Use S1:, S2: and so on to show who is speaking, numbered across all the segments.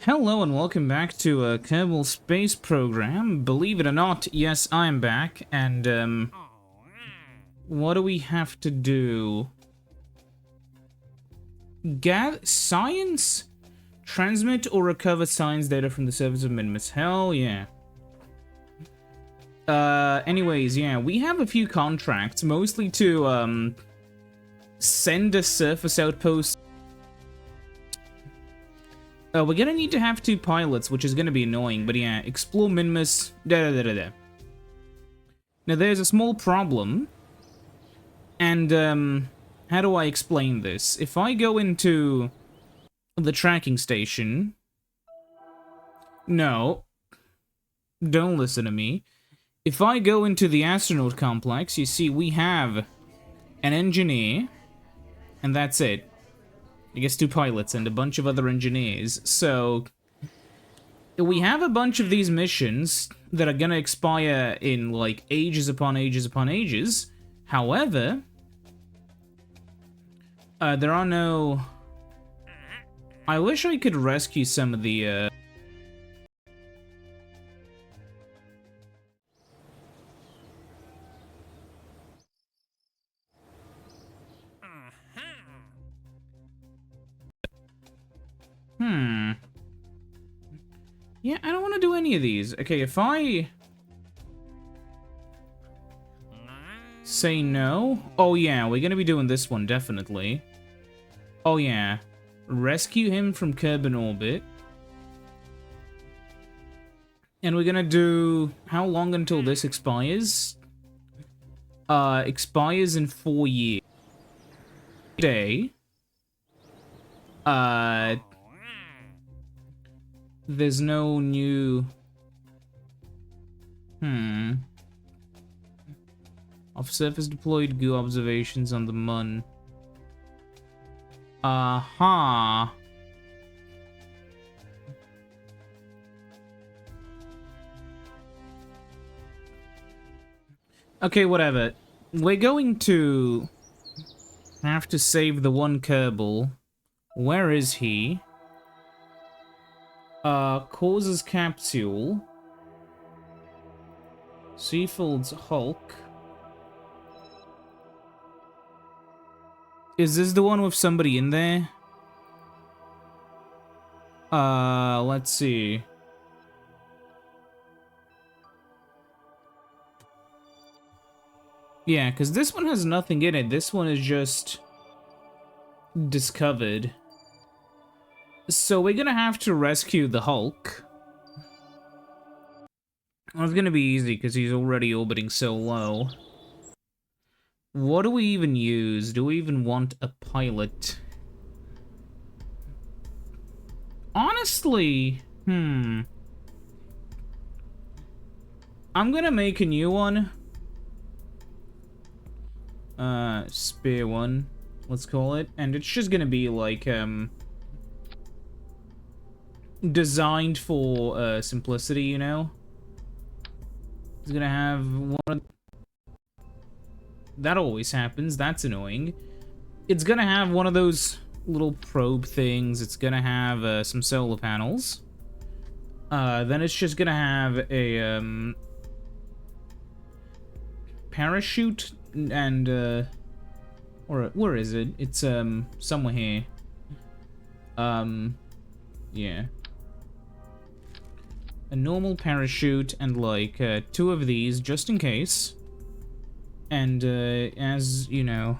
S1: Hello and welcome back to a Kerbal Space Program. Believe it or not, yes, I'm back. And, what do we have to do? Science? Transmit or recover science data from the surface of Minmus. Hell yeah. Anyways, yeah, we have a few contracts, mostly to, send a surface outpost. We're gonna need to have 2 pilots, which is gonna be annoying, but yeah, explore Minmus, da-da-da-da-da. Now, there's a small problem, and, how do I explain this? If I go into the tracking station... No. Don't listen to me. If I go into the astronaut complex, you see we have an engineer, and that's it. I guess 2 pilots and a bunch of other engineers. So, we have a bunch of these missions that are gonna expire in, like, ages upon ages upon ages. However, there are no... I wish I could rescue some of the, Yeah, I don't want to do any of these. Okay, if I... say no... Oh yeah, we're gonna be doing this one, definitely. Oh yeah. Rescue him from Kerbal orbit. And we're gonna do... How long until this expires? Expires in 4 years. Day. There's no new... Off-surface deployed goo observations on the Mun. Okay, whatever. We're going to have to save the one Kerbal. Where is he? Causes capsule. Seafold's Hulk. Is this the one with somebody in there? Let's see. Yeah, because this one has nothing in it. This one is just discovered. So we're gonna have to rescue the Hulk. Well, it's gonna be easy because he's already orbiting so low. What do we even use? Do we even want a pilot? Honestly, I'm gonna make a new one. Spare one, let's call it. And it's just gonna be like, designed for, simplicity, you know? It's gonna have one of... That always happens, that's annoying. It's gonna have one of those little probe things, it's gonna have, some solar panels. Then it's just gonna have a, parachute and, or, where is it? It's, somewhere here. Yeah. A normal parachute and, like, 2 of these, just in case. And, as, you know,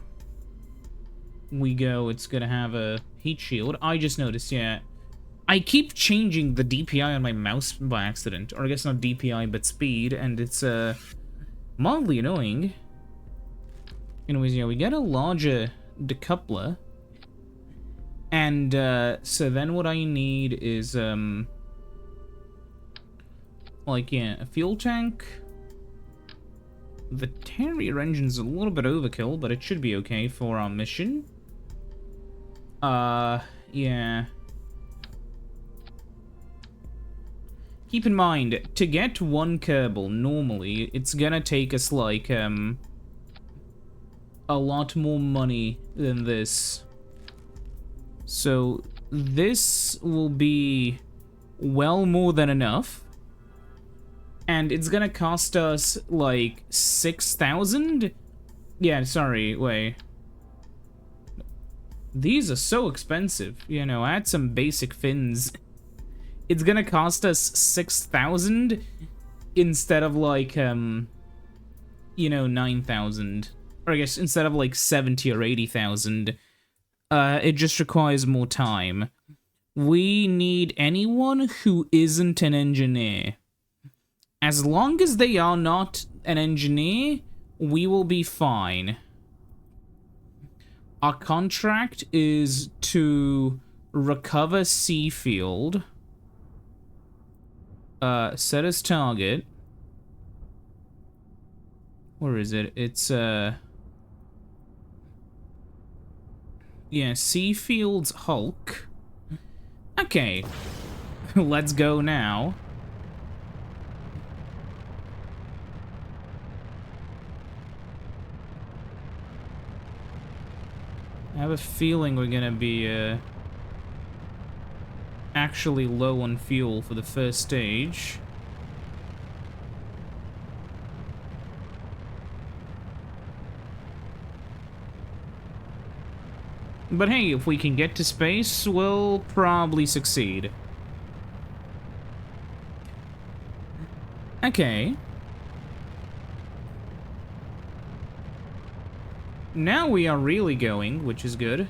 S1: we go, it's gonna have a heat shield. I just noticed, yeah. I keep changing the DPI on my mouse by accident. Or I guess not DPI, but speed, and it's, mildly annoying. Anyways, yeah, we get a larger decoupler. And, so then what I need is, like, yeah, a fuel tank. The Terrier engine's a little bit overkill, but it should be okay for our mission. Yeah. Keep in mind, to get 1 Kerbal, normally, it's gonna take us, like, a lot more money than this. So, this will be well more than enough. And it's gonna cost us, like, 6,000? Yeah, sorry, wait. These are so expensive. You know, add some basic fins. It's gonna cost us 6,000 instead of, like, you know, 9,000. Or I guess instead of, like, 70 or 80,000. It just requires more time. We need anyone who isn't an engineer. As long as they are not an engineer, we will be fine. Our contract is to recover Seafield. Set as target. Where is it? It's, yeah, Seafield's Hulk. Okay. Let's go now. I have a feeling we're gonna be, actually low on fuel for the first stage. But hey, if we can get to space, we'll probably succeed. Okay. Now we are really going, which is good.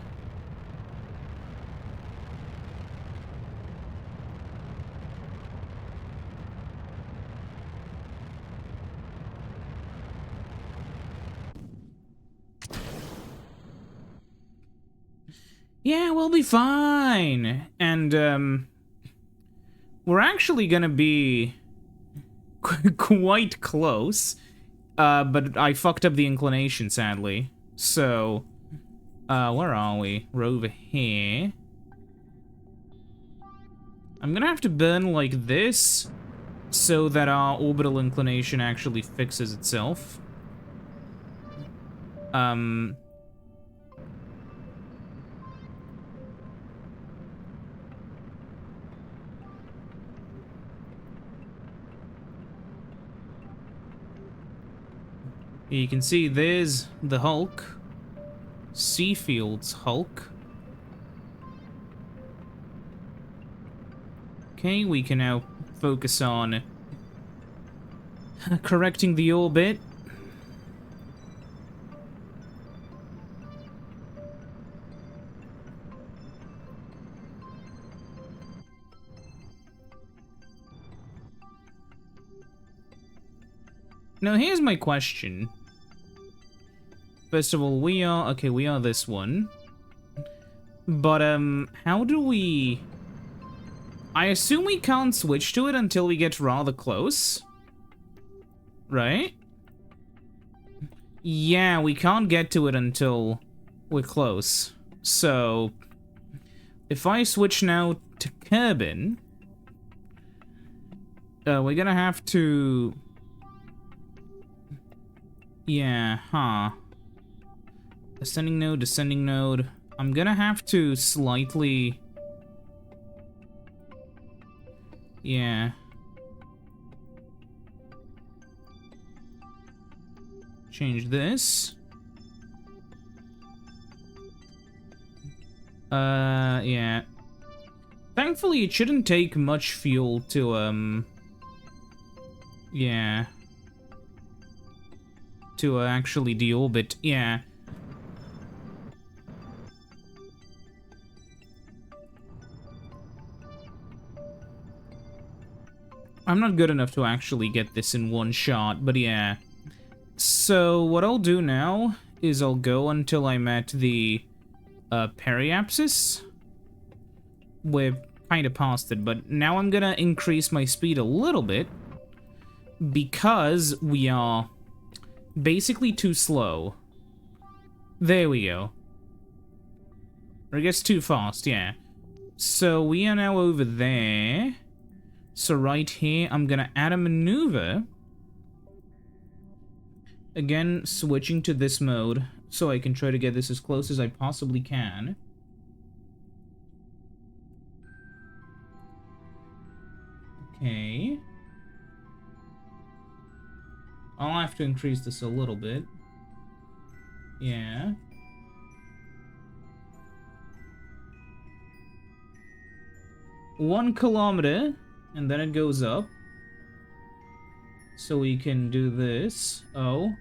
S1: Yeah, we'll be fine. And, we're actually gonna be quite close. But I fucked up the inclination, sadly. So, where are we? We're over here. I'm gonna have to burn like this so that our orbital inclination actually fixes itself. You can see there's the Hulk. Seafield's Hulk. Okay, we can now focus on correcting the orbit. Now, here's my question. First of all, we are this one. But, how do we... I assume we can't switch to it until we get rather close. Right? Yeah, we can't get to it until we're close. So, if I switch now to Kerbal, we're gonna have to... Yeah, huh. Ascending node, descending node. I'm gonna have to slightly... Yeah. Change this. Yeah. Thankfully, it shouldn't take much fuel to, yeah. To actually deorbit. Yeah. I'm not good enough to actually get this in one shot, but yeah. So, what I'll do now is I'll go until I'm at the periapsis. We're kind of past it, but now I'm gonna increase my speed a little bit because we are basically too slow. There we go. Or I guess too fast, yeah. So, we are now over there. So right here, I'm gonna add a maneuver. Again, switching to this mode, so I can try to get this as close as I possibly can. Okay. I'll have to increase this a little bit. Yeah. One kilometer, and then it goes up. So we can do this. Oh.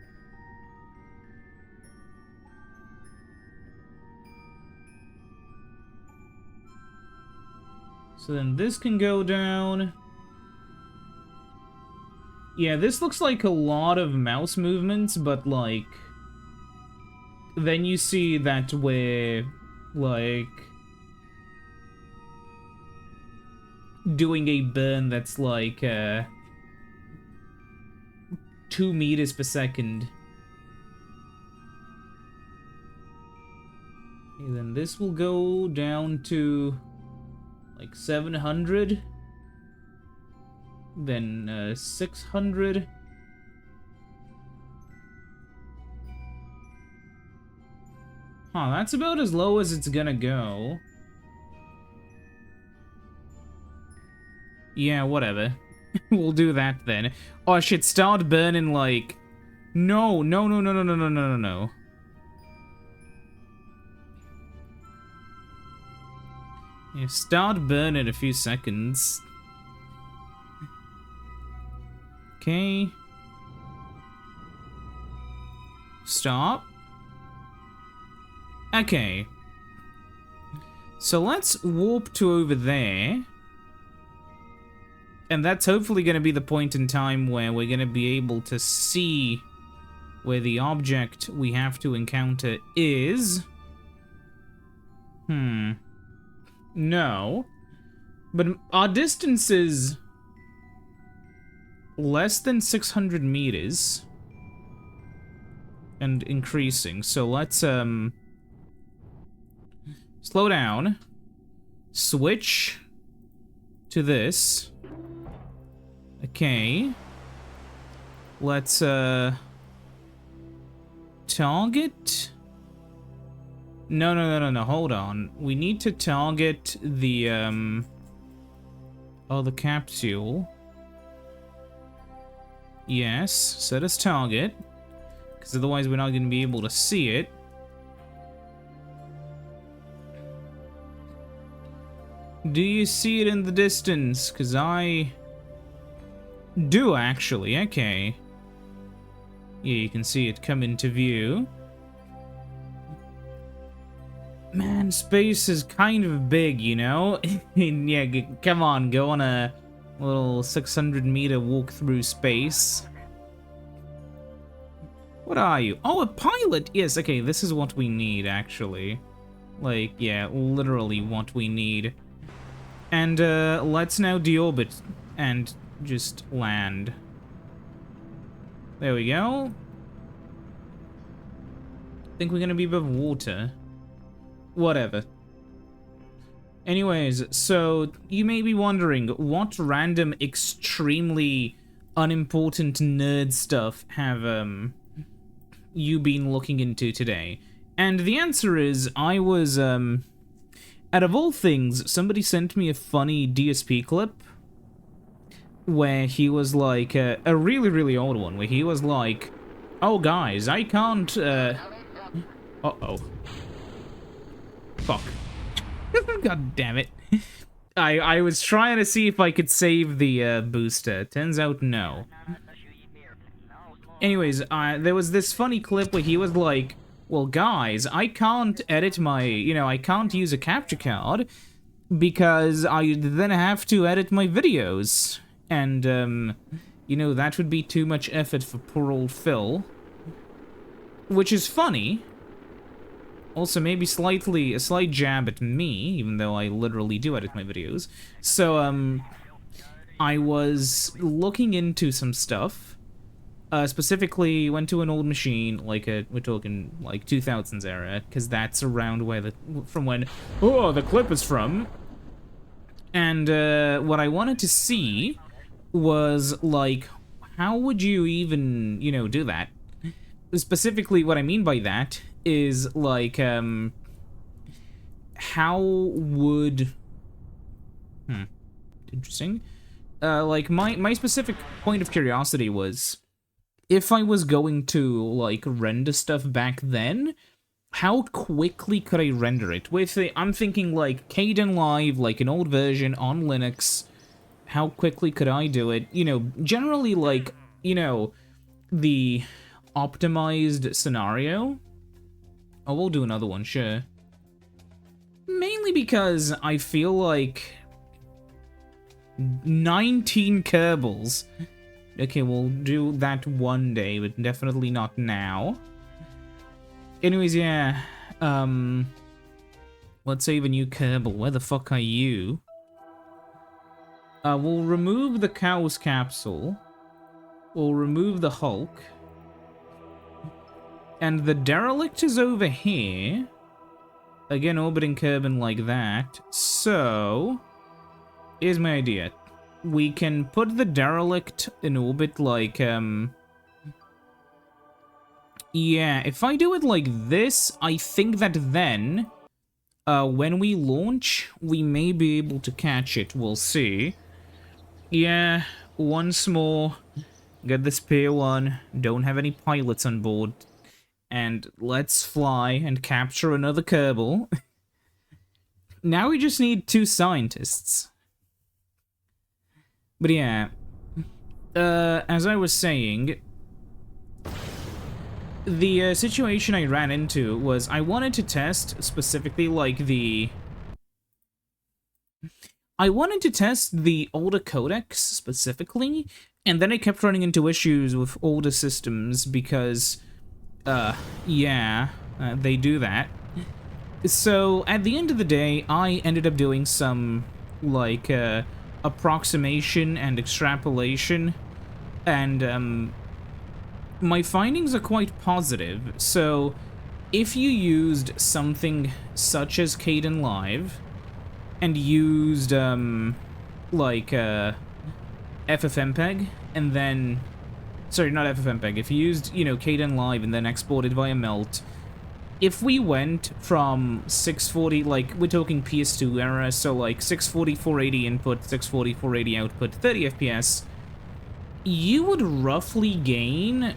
S1: So then this can go down. Yeah, this looks like a lot of mouse movements, but like... Then you see that we're, like... doing a burn that's like, 2 meters per second. Okay, then this will go down to... like 700. Then 600. Huh, that's about as low as it's gonna go. Yeah, whatever. We'll do that then. Oh shit, start burning like... No, no, no, no, no, no, no, no, no, no. Yeah, start burn in a few seconds. Okay. Stop. Okay. So let's warp to over there. And that's hopefully going to be the point in time where we're going to be able to see where the object we have to encounter is. No. But our distance is less than 600 meters. And increasing. So let's, slow down. Switch to this. Okay. Let's, target? No, hold on. We need to target the, oh, the capsule. Yes, set as target. Because otherwise we're not going to be able to see it. Do you see it in the distance? Because I... do, actually. Okay. Yeah, you can see it come into view. Man, space is kind of big, you know? Yeah, come on, go on a little 600-meter walk through space. What are you? Oh, a pilot! Yes, okay, this is what we need, actually. Like, yeah, literally what we need. And, let's now deorbit and just land. There we go. I think we're gonna be above water. Whatever. Anyways, so you may be wondering, what random, extremely unimportant nerd stuff have, you been looking into today? And the answer is, I was, out of all things, somebody sent me a funny DSP clip where he was like, a really, really old one, where he was like, oh guys, I can't, uh-oh. Fuck. God damn it. I was trying to see if I could save the, booster. Turns out no. Anyways, there was this funny clip where he was like, well guys, I can't edit my, I can't use a capture card because I then have to edit my videos. And, that would be too much effort for poor old Phil. Which is funny. Also, maybe a slight jab at me, even though I literally do edit my videos. So, I was looking into some stuff. Specifically, went to an old machine, like we're talking, like, 2000s era, because that's around where from when, the clip is from. And, what I wanted to see was, like, how would you even, do that? Specifically, what I mean by that is, like, how would... Interesting. like, my specific point of curiosity was, if I was going to, like, render stuff back then, how quickly could I render it? I'm thinking, like, Kdenlive, like an old version on Linux. How quickly could I do it? You know, generally, like, you know, the optimized scenario. Oh, we'll do another one, sure. Mainly because I feel like 19 Kerbals. Okay, we'll do that one day, but definitely not now. Anyways, yeah. Let's save a new Kerbal. Where the fuck are you? We'll remove the cow's capsule. We'll remove the Hulk. And the derelict is over here. Again, orbiting Kerbin like that. So, here's my idea. We can put the derelict in orbit like, yeah, if I do it like this, I think that then, when we launch, we may be able to catch it. We'll see. Yeah, once more, get the spare one, don't have any pilots on board, and let's fly and capture another Kerbal. Now we just need 2 scientists. But yeah, as I was saying, the situation I ran into was I wanted to test specifically, like, I wanted to test the older codecs specifically, and then I kept running into issues with older systems because, yeah, they do that. So, at the end of the day, I ended up doing some, like, approximation and extrapolation, and, my findings are quite positive. So, if you used something such as Kdenlive, and used, like, FFmpeg, and then... Sorry, not FFmpeg. If you used, you know, Kdenlive and then exported via Melt, if we went from 640, like, we're talking PS2 era, so, like, 640, 480 input, 640, 480 output, 30 FPS, you would roughly gain...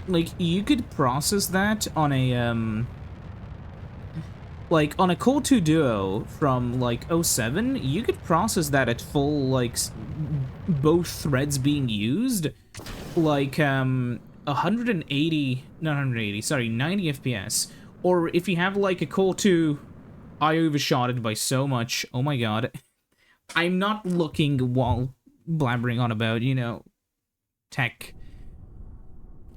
S1: Like, you could process that on a, like, on a Core 2 Duo from, like, '07, you could process that at full, like, both threads being used, like, 180, not 180, sorry, 90 FPS. Or if you have, like, a Core 2, I overshot it by so much, oh my god. I'm not looking while blabbering on about, you know, tech.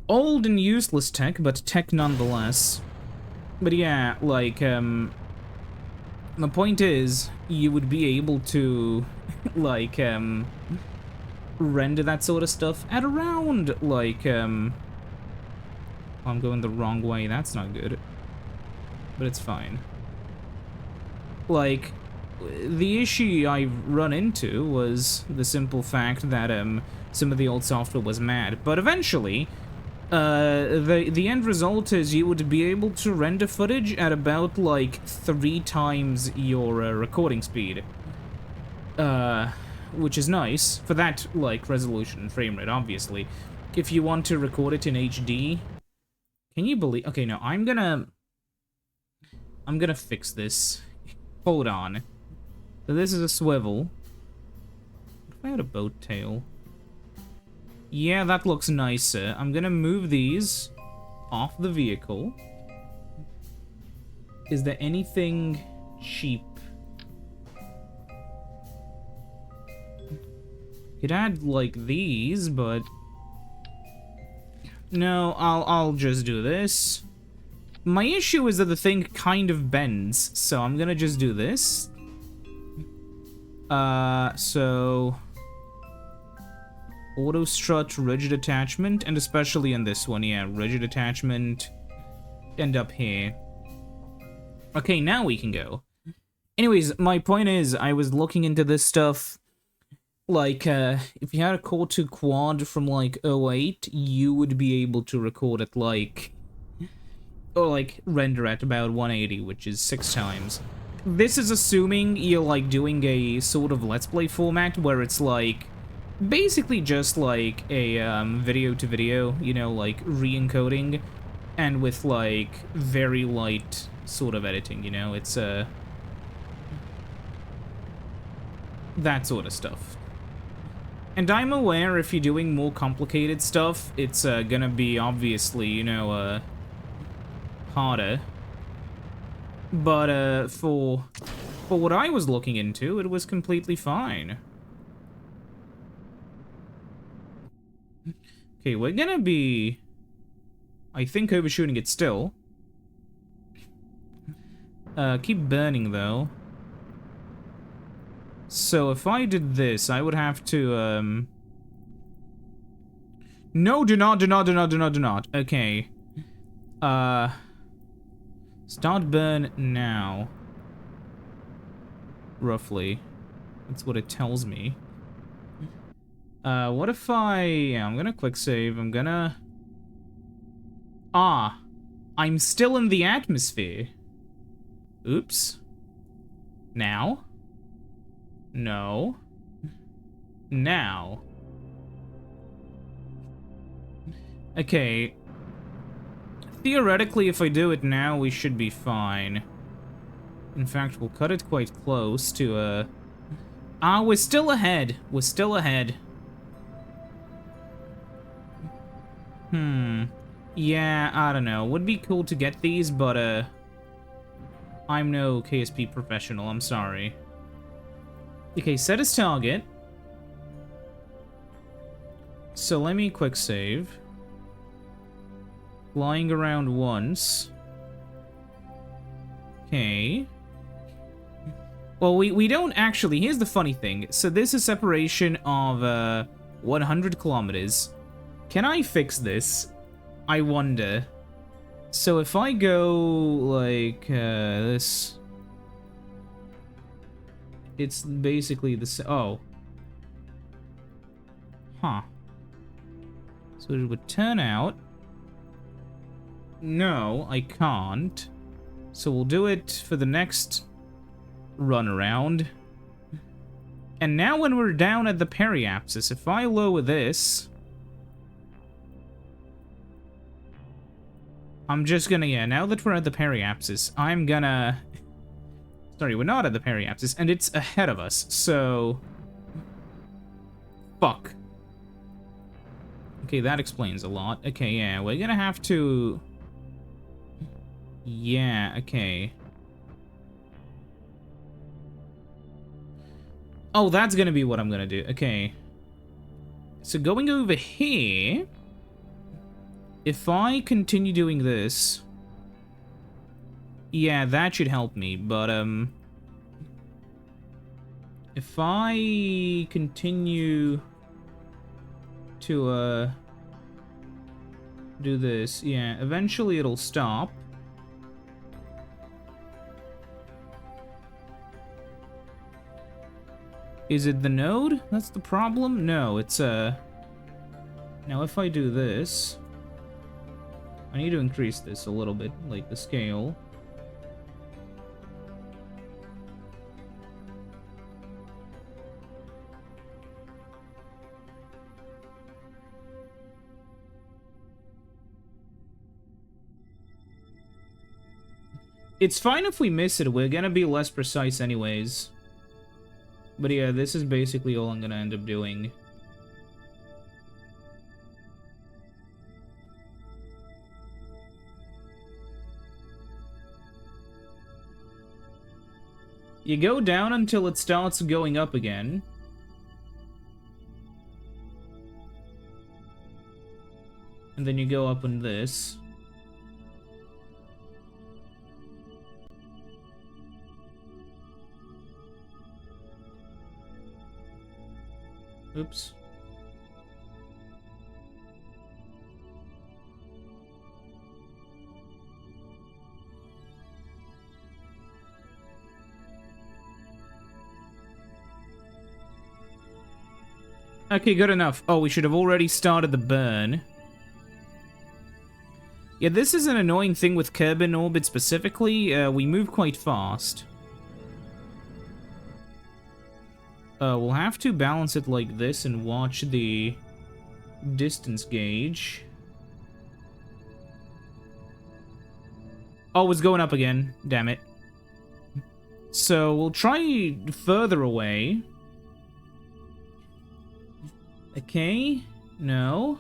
S1: Old and useless tech, but tech nonetheless. But yeah, like, the point is, you would be able to, like, render that sort of stuff at around, like, I'm going the wrong way, that's not good. But it's fine. Like, the issue I've run into was the simple fact that, some of the old software was mad. But eventually... the end result is you would be able to render footage at about, like, 3 times your recording speed. Which is nice, for that, like, resolution and frame rate, obviously. If you want to record it in HD... Can you believe... Okay, no, I'm gonna fix this. Hold on. So this is a swivel. What if I had a boat tail? Yeah, that looks nicer. I'm gonna move these off the vehicle. Is there anything cheap? Could add, like, these, but... No, I'll just do this. My issue is that the thing kind of bends, so I'm gonna just do this. So... Auto strut, rigid attachment, and especially in this one, yeah, rigid attachment, end up here. Okay, now we can go. Anyways, my point is, I was looking into this stuff, like, if you had a Core 2 Quad from, like, '08, you would be able to record at, like, or, like, render at about 180, which is 6 times. This is assuming you're, like, doing a sort of Let's Play format where it's, like, basically just like a video to video, you know, like re-encoding, and with like very light sort of editing, you know, it's that sort of stuff. And I'm aware if you're doing more complicated stuff, it's gonna be obviously, you know, harder. But for what I was looking into, it was completely fine. Okay, we're gonna be, I think, overshooting it still. Keep burning, though. So if I did this, I would have to, No, do not, do not, do not, do not, do not. Okay. Start burn now. Roughly. That's what it tells me. What if yeah, I'm gonna quick save. I'm gonna... Ah, I'm still in the atmosphere. Oops. Now? No. Now. Okay. Theoretically, if I do it now, we should be fine. In fact, we'll cut it quite close to, Ah, we're still ahead. We're still ahead. Yeah, I don't know. Would be cool to get these, but, I'm no KSP professional, I'm sorry. Okay, set as target. So let me quick save. Flying around once. Okay. Well, we don't actually... Here's the funny thing. So this is separation of, 100 kilometers. Can I fix this? I wonder. So if I go, like, this... It's basically the... Oh. Huh. So it would turn out... No, I can't. So we'll do it for the next run around. And now when we're down at the periapsis, if I lower this... I'm just gonna, yeah, now that we're at the periapsis, I'm gonna... Sorry, we're not at the periapsis, and it's ahead of us, so... Fuck. Okay, that explains a lot. Okay, yeah, we're gonna have to... Yeah, okay. Oh, that's gonna be what I'm gonna do. Okay. So going over here... If I continue doing this... Yeah, that should help me, but, if I continue to, do this, yeah, eventually it'll stop. Is it the node? That's the problem? No, it's, Now if I do this... I need to increase this a little bit, like the scale. It's fine if we miss it, we're gonna be less precise anyways. But yeah, this is basically all I'm gonna end up doing. You go down until it starts going up again. And then you go up on this. Oops. Okay, good enough. Oh, we should have already started the burn. Yeah, this is an annoying thing with Kerbal orbit specifically. We move quite fast. We'll have to balance it like this and watch the distance gauge. Oh, it's going up again. Damn it. So we'll try further away. Okay. No.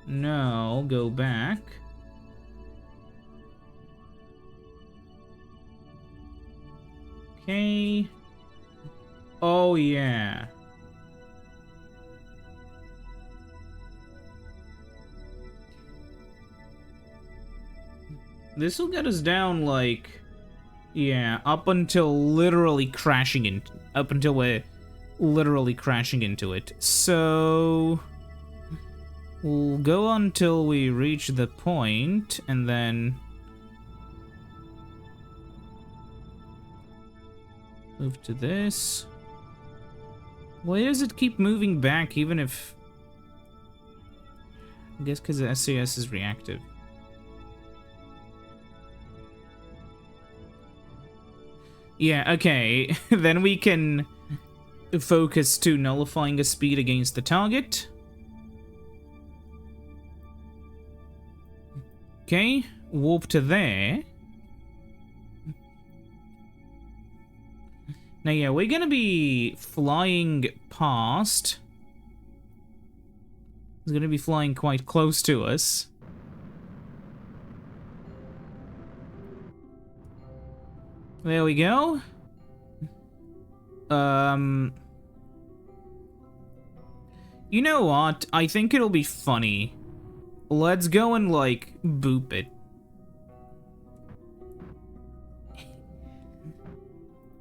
S1: No. Go back. Okay. Oh, yeah. This will get us down, like... Yeah, up until literally crashing in... Up until we're literally crashing into it. So... We'll go until we reach the point, and then... Move to this. Why does it keep moving back, even if... I guess because the SAS is reactive. Yeah, okay. Then we can focus to nullifying a speed against the target. Okay, warp to there. Now, yeah, we're gonna be flying past. It's gonna be flying quite close to us. There we go. You know what? I think it'll be funny. Let's go and, like, boop it.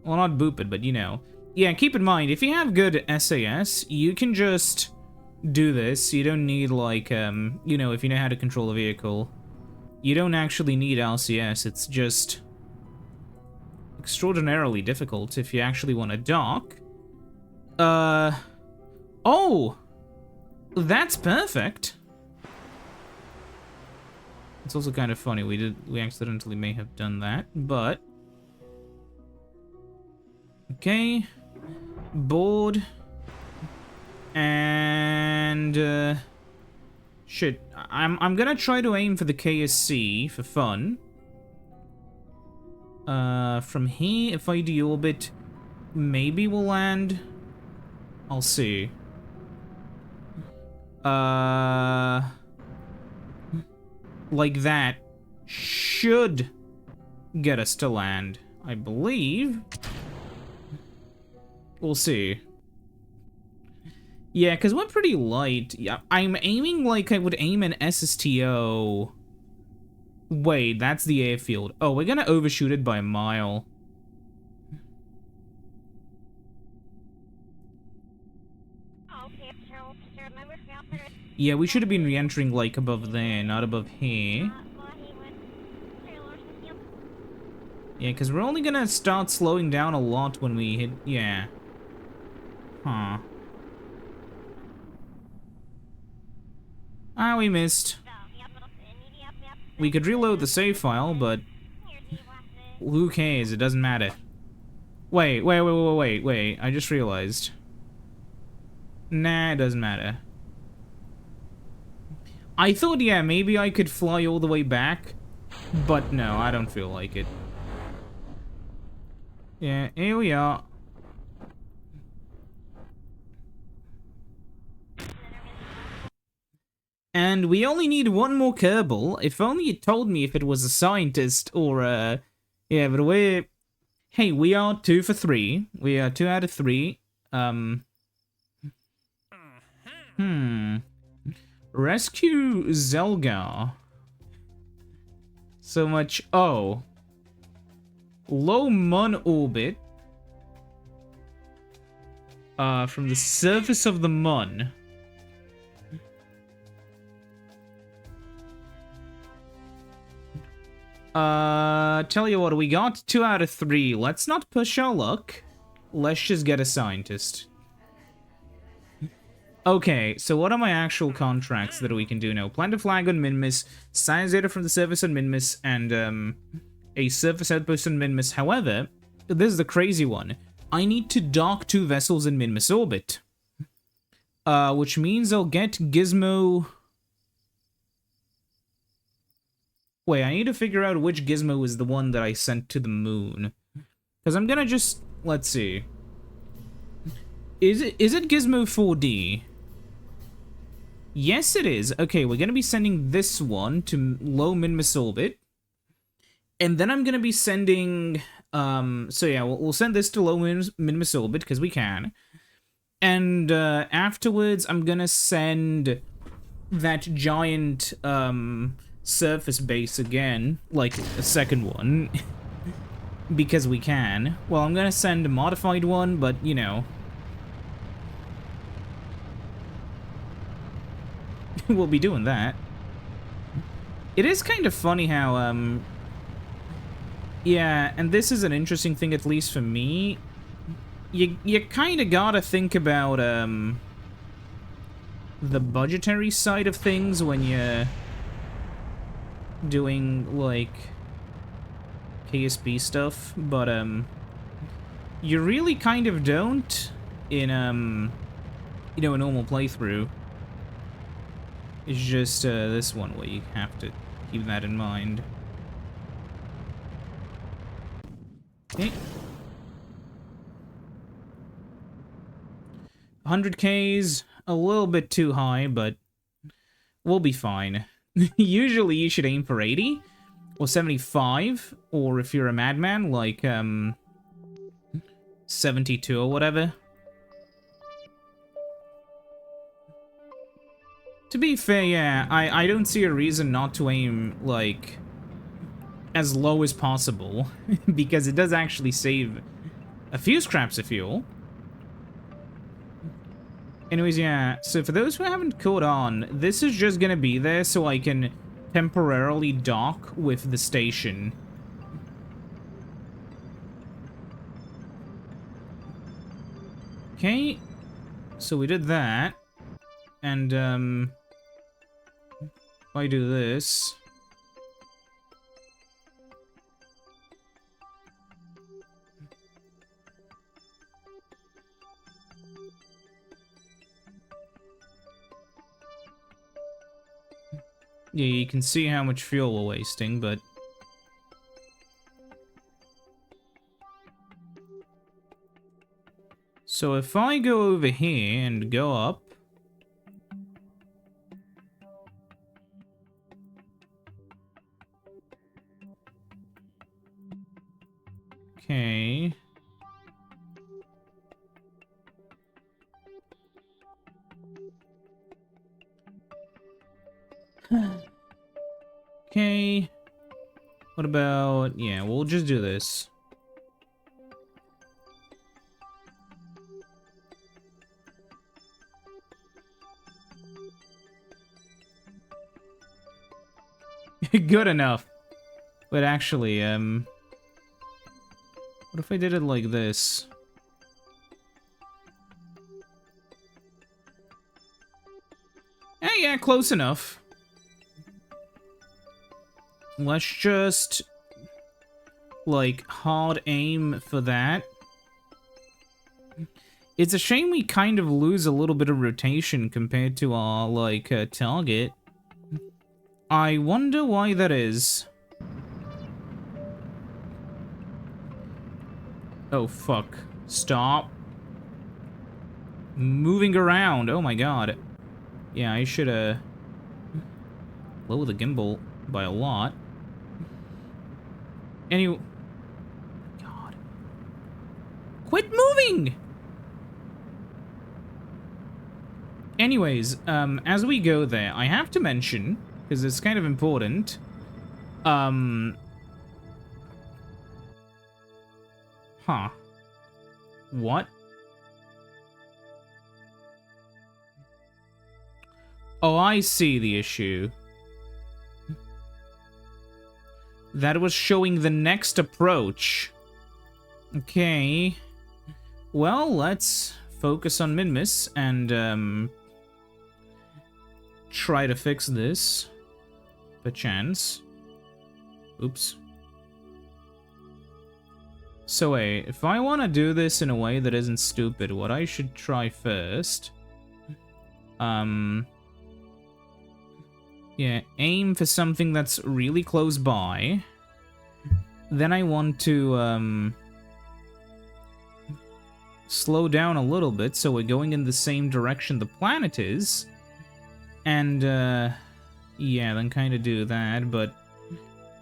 S1: Well, not boop it, but you know. Yeah, keep in mind, if you have good SAS, you can just do this. You don't need, like, you know, if you know how to control a vehicle. You don't actually need LCS, it's just extraordinarily difficult if you actually want to dock. Oh! That's perfect! It's also kind of funny, we accidentally may have done that, but... Okay. Board. And, shit. I'm gonna try to aim for the KSC for fun. From here, if I deorbit, maybe we'll land. I'll see. Like that should get us to land, I believe. We'll see. Yeah, because we're pretty light. Yeah, I'm aiming like I would aim an SSTO. Wait, that's the airfield. Oh, we're gonna overshoot it by a mile. Yeah, we should have been re-entering like above there, not above here. Yeah, because we're only gonna start slowing down a lot when we hit... Yeah. Huh. Ah, we missed. We could reload the save file, but... Who cares? It doesn't matter. Wait. I just realized. Nah, it doesn't matter. I thought, yeah, maybe I could fly all the way back. But no, I don't feel like it. Yeah, here we are. And we only need one more Kerbal. If only it told me if it was a scientist or a... Yeah, but we're... Hey, we are 2 for 3. We are 2 out of 3. Rescue Zelgar. So much... Oh. Low Mun orbit. From the surface of the Mun. Tell you what, we got 2 out of 3. Let's not push our luck. Let's just get a scientist. Okay, so what are my actual contracts that we can do now? Plant a flag on Minmus, science data from the surface on Minmus, and, a surface outpost on Minmus. However, this is the crazy one. I need to dock 2 vessels in Minmus orbit. Which means I'll get Gizmo... Wait, I need to figure out which Gizmo is the one that I sent to the moon. Because I'm gonna just... Let's see. Is it Gizmo 4D? Yes, it is. Okay, we're gonna be sending this one to low Minmus orbit. And then I'm gonna be sending... So yeah, we'll send this to low Minmus orbit, because we can. And afterwards, I'm gonna send that giant surface base again, like a second one, because we can. Well, I'm gonna send a modified one, but you know, we'll be doing that. It is kind of funny how yeah, and this is an interesting thing, at least for me. You kind of gotta think about the budgetary side of things when you're doing like KSB stuff, but you really kind of don't in you know, a normal playthrough. It's just this one where you have to keep that in mind. Okay. 100Ks, a little bit too high, but we'll be fine. Usually you should aim for 80 or 75, or if you're a madman, like 72 or whatever. To be fair, yeah, I don't see a reason not to aim, like, as low as possible, because it does actually save a few scraps of fuel. Anyways, yeah, so for those who haven't caught on, this is just gonna be there so I can temporarily dock with the station. Okay, so we did that, and, if I do this... Yeah, you can see how much fuel we're wasting, but... So if I go over here and go up... Okay... Okay... What about... Yeah, we'll just do this. Good enough. But actually, what if I did it like this? Yeah, close enough. Let's just, like, hard aim for that. It's a shame we kind of lose a little bit of rotation compared to our, like, target. I wonder why that is. Oh, fuck. Stop. Moving around. Oh my god. Yeah, I should, lower the gimbal by a lot. Anyway... God. Quit moving! Anyways, as we go there, I have to mention, because it's kind of important, Huh. What? Oh, I see the issue. That was showing the next approach. Okay. Well, let's focus on Minmus and, try to fix this. Perchance. Oops. So wait, if I want to do this in a way that isn't stupid, what I should try first... Yeah, aim for something that's really close by. Then I want to, slow down a little bit so we're going in the same direction the planet is. And, yeah, then kind of do that, but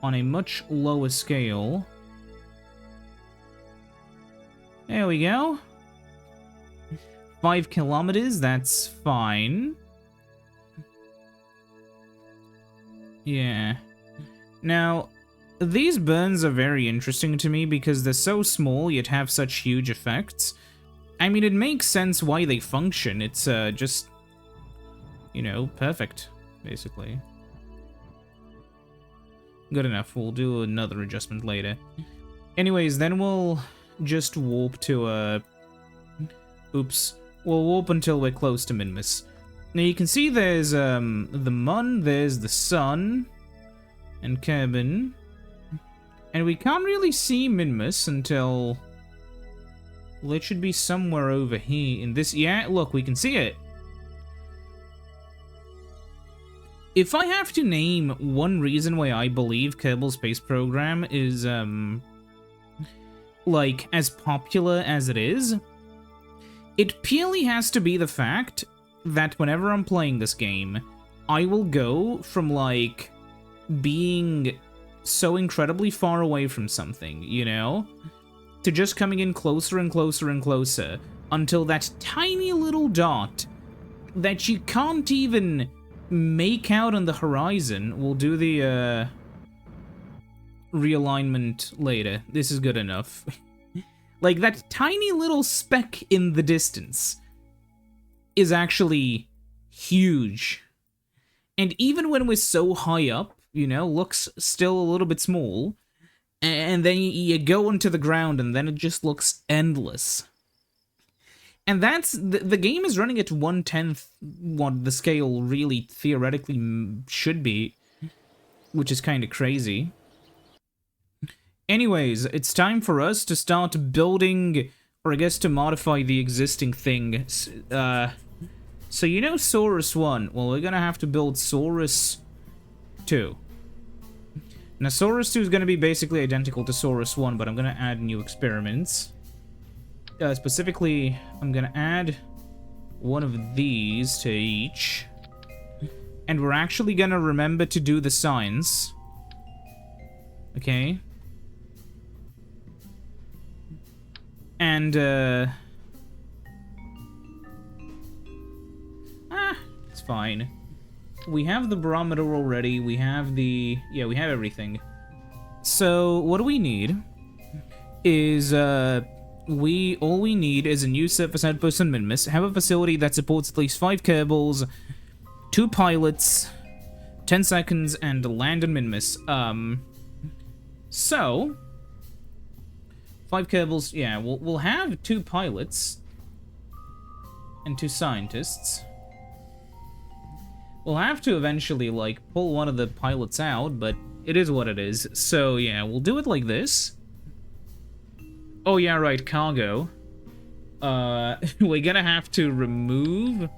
S1: on a much lower scale. There we go. 5 kilometers, that's fine. Yeah. Now, these burns are very interesting to me because they're so small yet have such huge effects. I mean, it makes sense why they function. It's, just, you know, perfect, basically. Good enough. We'll do another adjustment later. Anyways, then we'll just warp to, oops. We'll warp until we're close to Minmus. Now you can see there's, the Mun, there's the Sun, and Kerbal. And we can't really see Minmus until... Well, it should be somewhere over here in this... Yeah, look, we can see it. If I have to name one reason why I believe Kerbal Space Program is, like, as popular as it is, it purely has to be the fact that whenever I'm playing this game, I will go from, like, being so incredibly far away from something, you know, to just coming in closer and closer and closer until that tiny little dot that you can't even make out on the horizon. We'll do the, realignment later. This is good enough. Like, that tiny little speck in the distance is actually huge. And even when we're so high up, you know, looks still a little bit small, and then you go onto the ground and then it just looks endless. And that's, the game is running at 1/10 what the scale really theoretically should be, which is kind of crazy. Anyways, it's time for us to start building, or I guess to modify the existing thing. So you know Saurus 1, well, we're gonna have to build Saurus 2. Now, Saurus 2 is gonna be basically identical to Saurus 1, but I'm gonna add new experiments. Specifically, I'm gonna add one of these to each. And we're actually gonna remember to do the science. Okay. And, it's fine. We have the barometer already, we have the... Yeah, we have everything. So, what do we need is, all we need is a new surface outpost on Minmus, have a facility that supports at least 5 Kerbals, 2 pilots, 10 seconds, and land on Minmus. So... 5 Kerbals, yeah, we'll have 2 pilots and 2 scientists. We'll have to eventually, like, pull one of the pilots out, but it is what it is. So, yeah, we'll do it like this. Oh, yeah, right, cargo. We're gonna have to remove...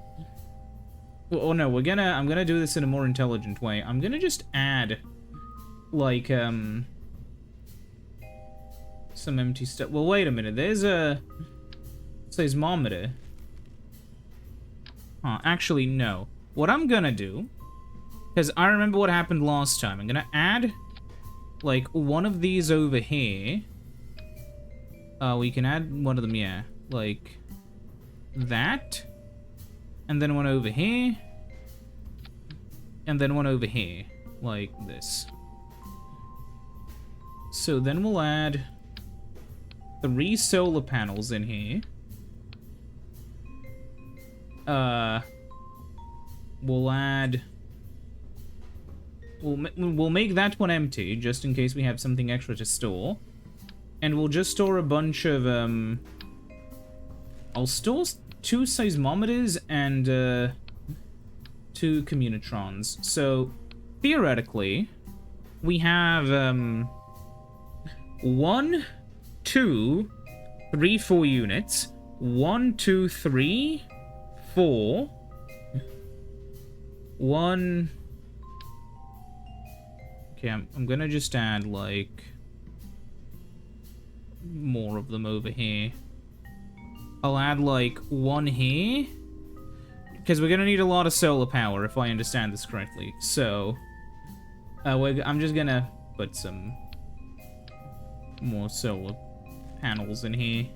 S1: Oh, no, I'm gonna do this in a more intelligent way. I'm gonna just add, like, some empty stuff. Well, wait a minute. There's a seismometer. Huh, actually, no. What I'm gonna do, because I remember what happened last time, I'm gonna add, like, one of these over here. We can add one of them, yeah. Like, that. And then one over here. And then one over here. Like this. So then we'll add 3 solar panels in here. We'll add... We'll make that one empty, just in case we have something extra to store. And we'll just store a bunch of, I'll store 2 seismometers and, 2 communitrons. So, theoretically, we have, 1, 2, 3, 4 units. 1, 2, 3, 4. 1. Okay, I'm gonna just add, like, more of them over here. I'll add, like, 1 here. Because we're gonna need a lot of solar power, if I understand this correctly. So, I'm just gonna put some more solar panels in here.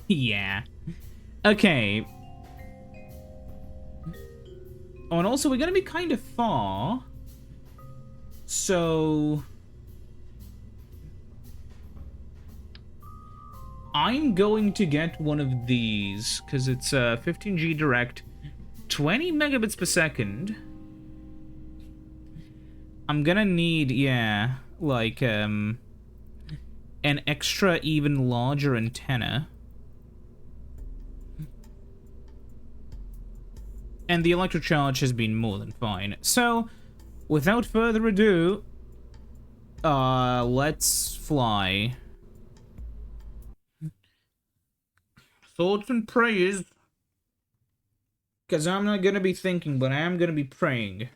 S1: Yeah. Okay. Oh, and also, we're gonna be kind of far. So... I'm going to get one of these, because it's 15G direct, 20 megabits per second. I'm gonna need, yeah, like, an extra, even larger antenna. And the electrocharge has been more than fine. So, without further ado, let's fly. Thoughts and prayers. Because I'm not gonna be thinking, but I am gonna be praying.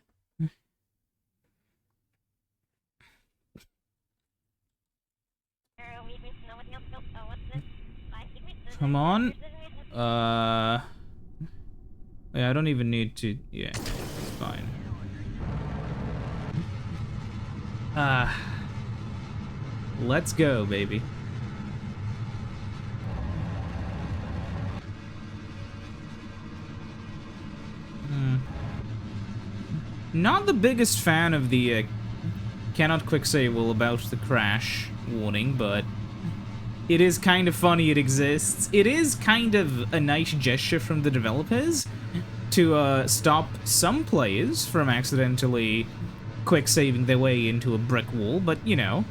S1: Come on. Yeah, I don't even need to... Yeah, it's fine. Let's go, baby. Not the biggest fan of the cannot quick save about the crash warning, but it is kind of funny it exists. It is kind of a nice gesture from the developers to stop some players from accidentally quick saving their way into a brick wall, but you know.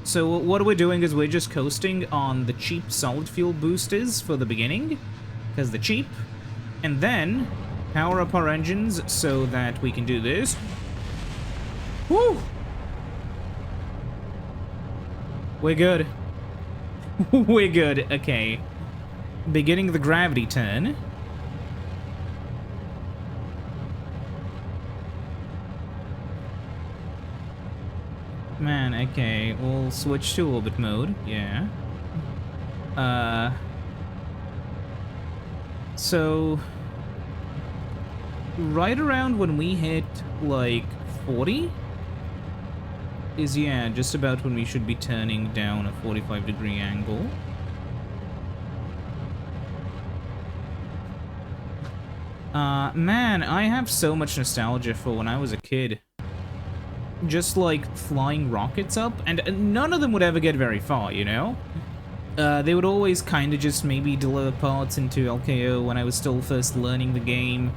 S1: So what we're doing is we're just coasting on the cheap solid fuel boosters for the beginning, because they're cheap, and then power up our engines so that we can do this. Woo! We're good. We're good. Okay. Beginning the gravity turn. Man, okay. We'll switch to orbit mode. Yeah. So... right around when we hit, like, 40... is, yeah, just about when we should be turning down a 45-degree angle. Man, I have so much nostalgia for when I was a kid. Just, like, flying rockets up, and none of them would ever get very far, you know? They would always kind of just maybe deliver parts into LKO when I was still first learning the game.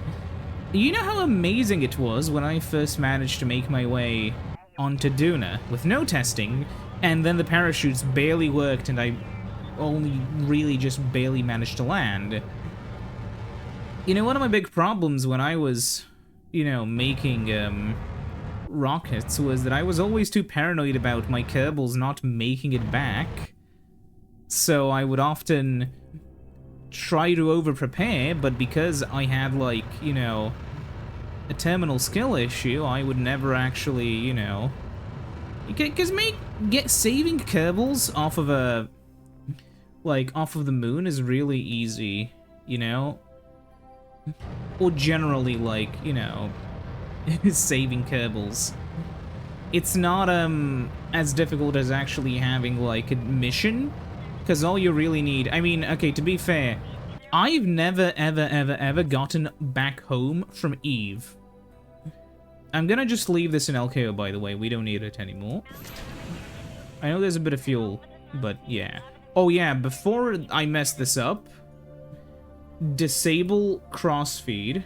S1: You know how amazing it was when I first managed to make my way onto Duna with no testing, and then the parachutes barely worked and I only really just barely managed to land. You know, one of my big problems when I was, you know, making rockets was that I was always too paranoid about my Kerbals not making it back. So I would often try to over-prepare, but because I had, like, you know, a terminal skill issue, I would never actually, you know... Because saving Kerbals off of a... like, off of the moon is really easy, you know? Or generally, like, you know, saving Kerbals. It's not, as difficult as actually having, like, a mission, because all you really need... I mean, okay, to be fair, I've never, ever gotten back home from Eve. I'm gonna just leave this in LKO, by the way. We don't need it anymore. I know there's a bit of fuel, but yeah. Oh yeah, before I mess this up, disable crossfeed.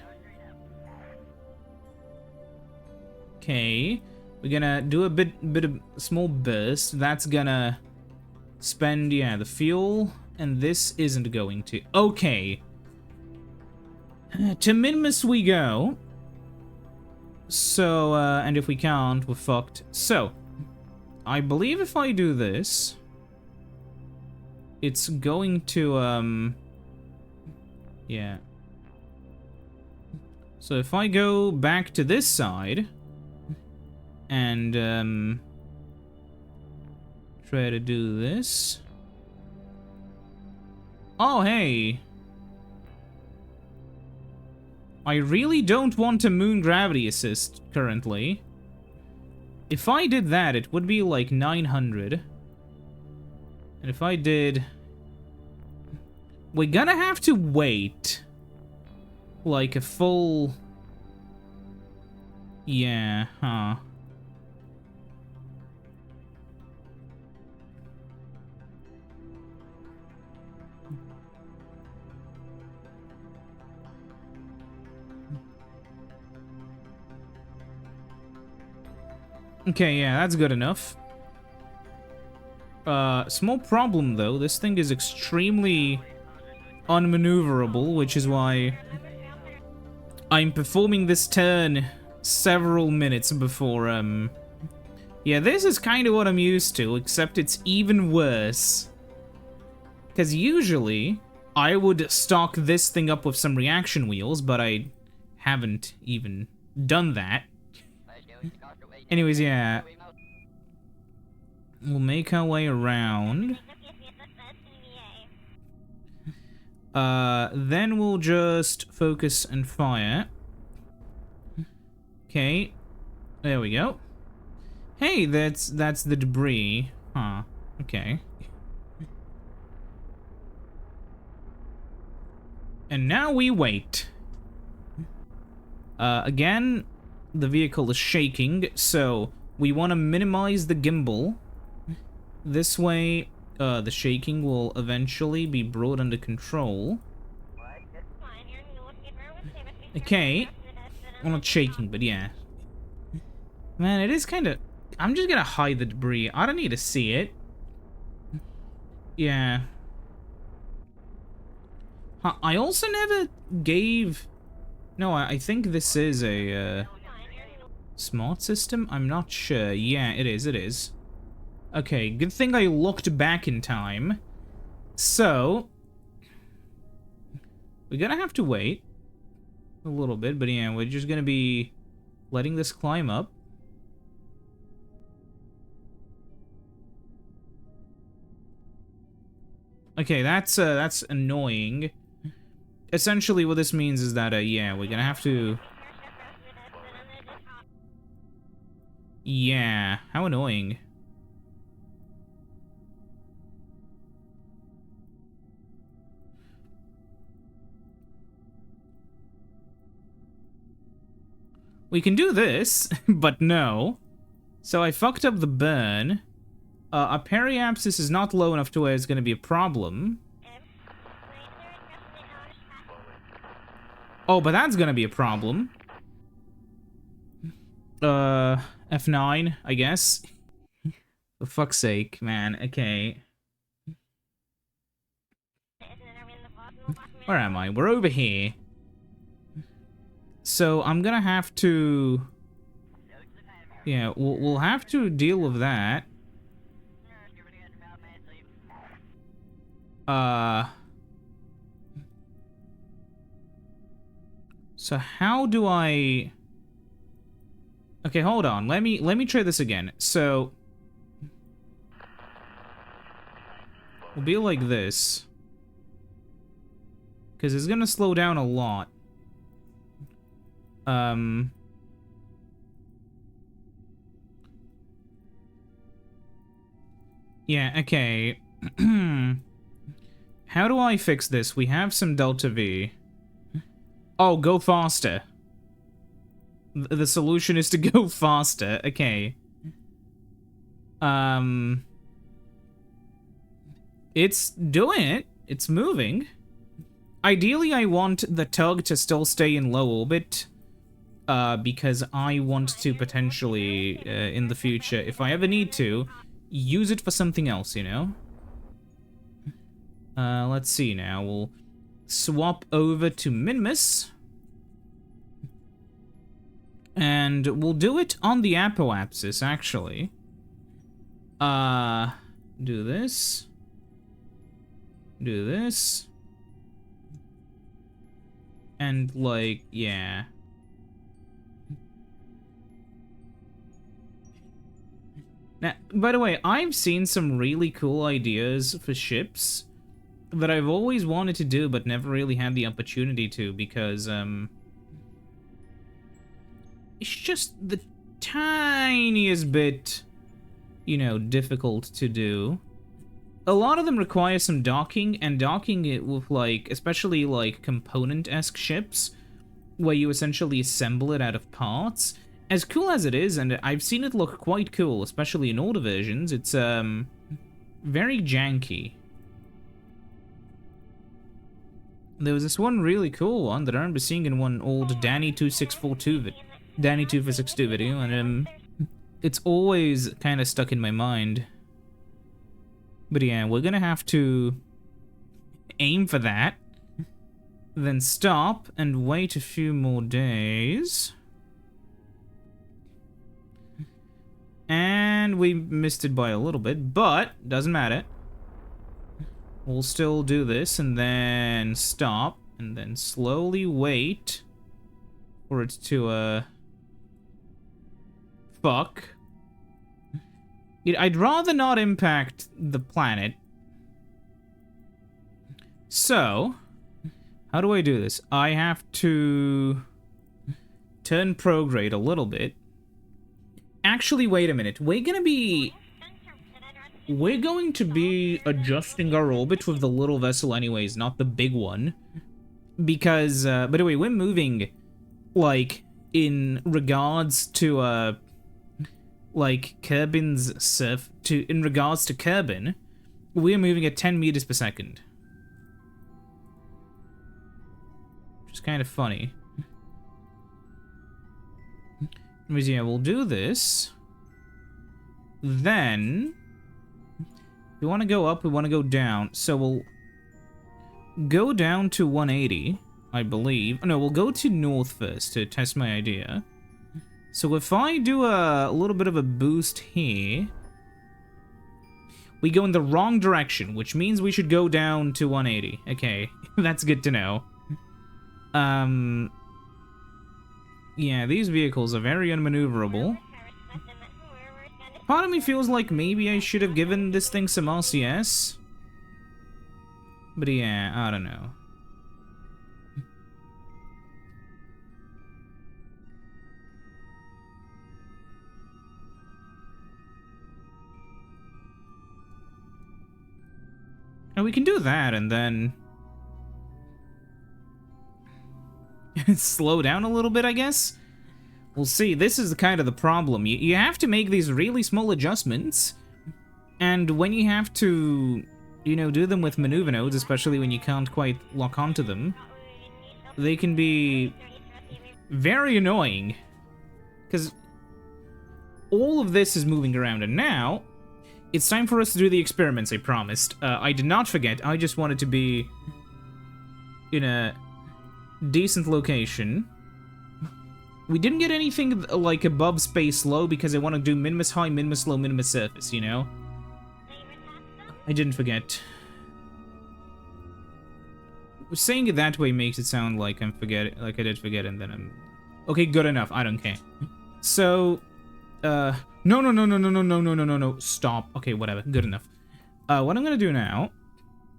S1: Okay, we're gonna do a bit of small burst. That's gonna spend, yeah, the fuel, and this isn't going to. Okay, to Minmus we go. So, and if we can't, we're fucked. So, I believe if I do this, it's going to, yeah. So if I go back to this side, and, try to do this. Oh, hey. I really don't want a moon gravity assist currently. If I did that, it would be like 900. And if I did... We're gonna have to wait. Like a full... Yeah, huh. Okay, yeah, that's good enough. Small problem though, this thing is extremely unmaneuverable, which is why I'm performing this turn several minutes before, Yeah, this is kind of what I'm used to, except it's even worse. Because usually, I would stock this thing up with some reaction wheels, but I haven't even done that. Anyways, yeah. We'll make our way around. Then we'll just focus and fire. Okay. There we go. Hey, that's the debris. Huh. Okay. And now we wait. Again, the vehicle is shaking, so we want to minimize the gimbal. This way, the shaking will eventually be brought under control. Okay. Well, not shaking, but yeah. Man, it is kind of... I'm just gonna hide the debris. I don't need to see it. Yeah. Huh, I also never gave... No, I think this is a, smart system? I'm not sure. Yeah, it is, it is. Okay, good thing I looked back in time. So... We're gonna have to wait. A little bit, but yeah, we're just gonna be letting this climb up. Okay, that's annoying. Essentially, what this means is that, yeah, we're gonna have to... Yeah, how annoying. We can do this, but no. So I fucked up the burn. A periapsis is not low enough to where it's gonna be a problem. Oh, but that's gonna be a problem. F9, I guess. For fuck's sake, man. Okay. Where am I? We're over here. So I'm gonna have to... Yeah, we'll have to deal with that. So how do I... Okay, hold on. Let me try this again. So we'll be like this. Because it's gonna slow down a lot. Yeah, okay. How do I fix this? We have some delta V. Oh, go faster. The solution is to go faster. Okay. It's doing it. It's moving. Ideally, I want the tug to still stay in low orbit. Because I want to potentially, in the future, if I ever need to, use it for something else, you know? Let's see now. We'll swap over to Minmus. And we'll do it on the apoapsis, actually. Do this. Do this. And, like, yeah. Now, by the way, I've seen some really cool ideas for ships that I've always wanted to do, but never really had the opportunity to, because, it's just the tiniest bit, you know, difficult to do. A lot of them require some docking, and docking it with, like, especially, like, component-esque ships, where you essentially assemble it out of parts. As cool as it is, and I've seen it look quite cool, especially in older versions, it's, very janky. There was this one really cool one that I remember seeing in one old Danny2462 video, and, it's always kind of stuck in my mind. But yeah, we're gonna have to aim for that, then stop and wait a few more days. And we missed it by a little bit, but doesn't matter. We'll still do this and then stop and then slowly wait for it to, fuck. I'd rather not impact the planet. So, how do I do this? I have to turn prograde a little bit. Actually, wait a minute. We're going to be adjusting our orbit with the little vessel anyways, not the big one. Because, by the way, we're moving, like, in regards to, like, Kerbin's in regards to Kerbin, we're moving at 10 meters per second. Which is kind of funny. Anyways, yeah, we'll do this. Then, we want to go up, we want to go down. So we'll go down to 180, I believe. No, we'll go to north first to test my idea. So if I do a little bit of a boost here, we go in the wrong direction, which means we should go down to 180. Okay, that's good to know. Yeah, these vehicles are very unmaneuverable. Part of me feels like maybe I should have given this thing some RCS. But yeah, I don't know. And we can do that, and then slow down a little bit, I guess? We'll see. This is kind of the problem. You have to make these really small adjustments, and when you have to, you know, do them with maneuver nodes, especially when you can't quite lock onto them, they can be very annoying. Because all of this is moving around, and now it's time for us to do the experiments I promised. I did not forget. I just wanted to be in a decent location. We didn't get anything like above space low because I want to do Minmus high, Minmus low, Minmus surface, you know? I didn't forget. Saying it that way makes it sound like I did forget, and then I'm... Okay, good enough. I don't care. So, no. Stop. Okay, whatever. Good enough. What I'm gonna do now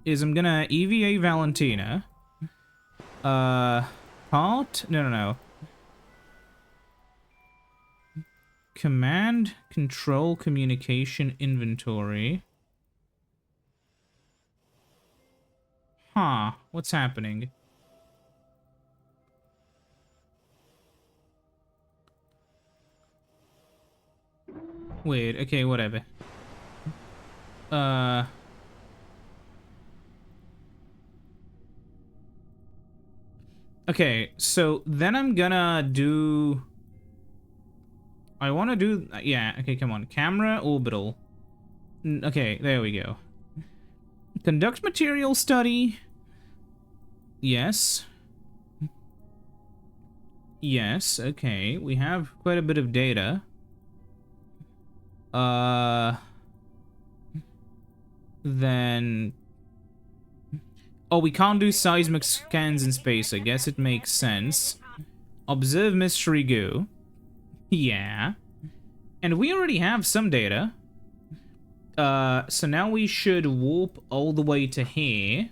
S1: is I'm gonna EVA Valentina. No. Command, control, communication, inventory. Huh, what's happening? Wait, okay, whatever. Okay, so then I'm gonna do... I want to do... Yeah, okay, come on. Camera, orbital. Okay, there we go. Conduct material study. Yes. Yes, okay. We have quite a bit of data. Then... Oh, we can't do seismic scans in space. I guess it makes sense. Observe mystery goo. Yeah. And we already have some data. So now we should warp all the way to here.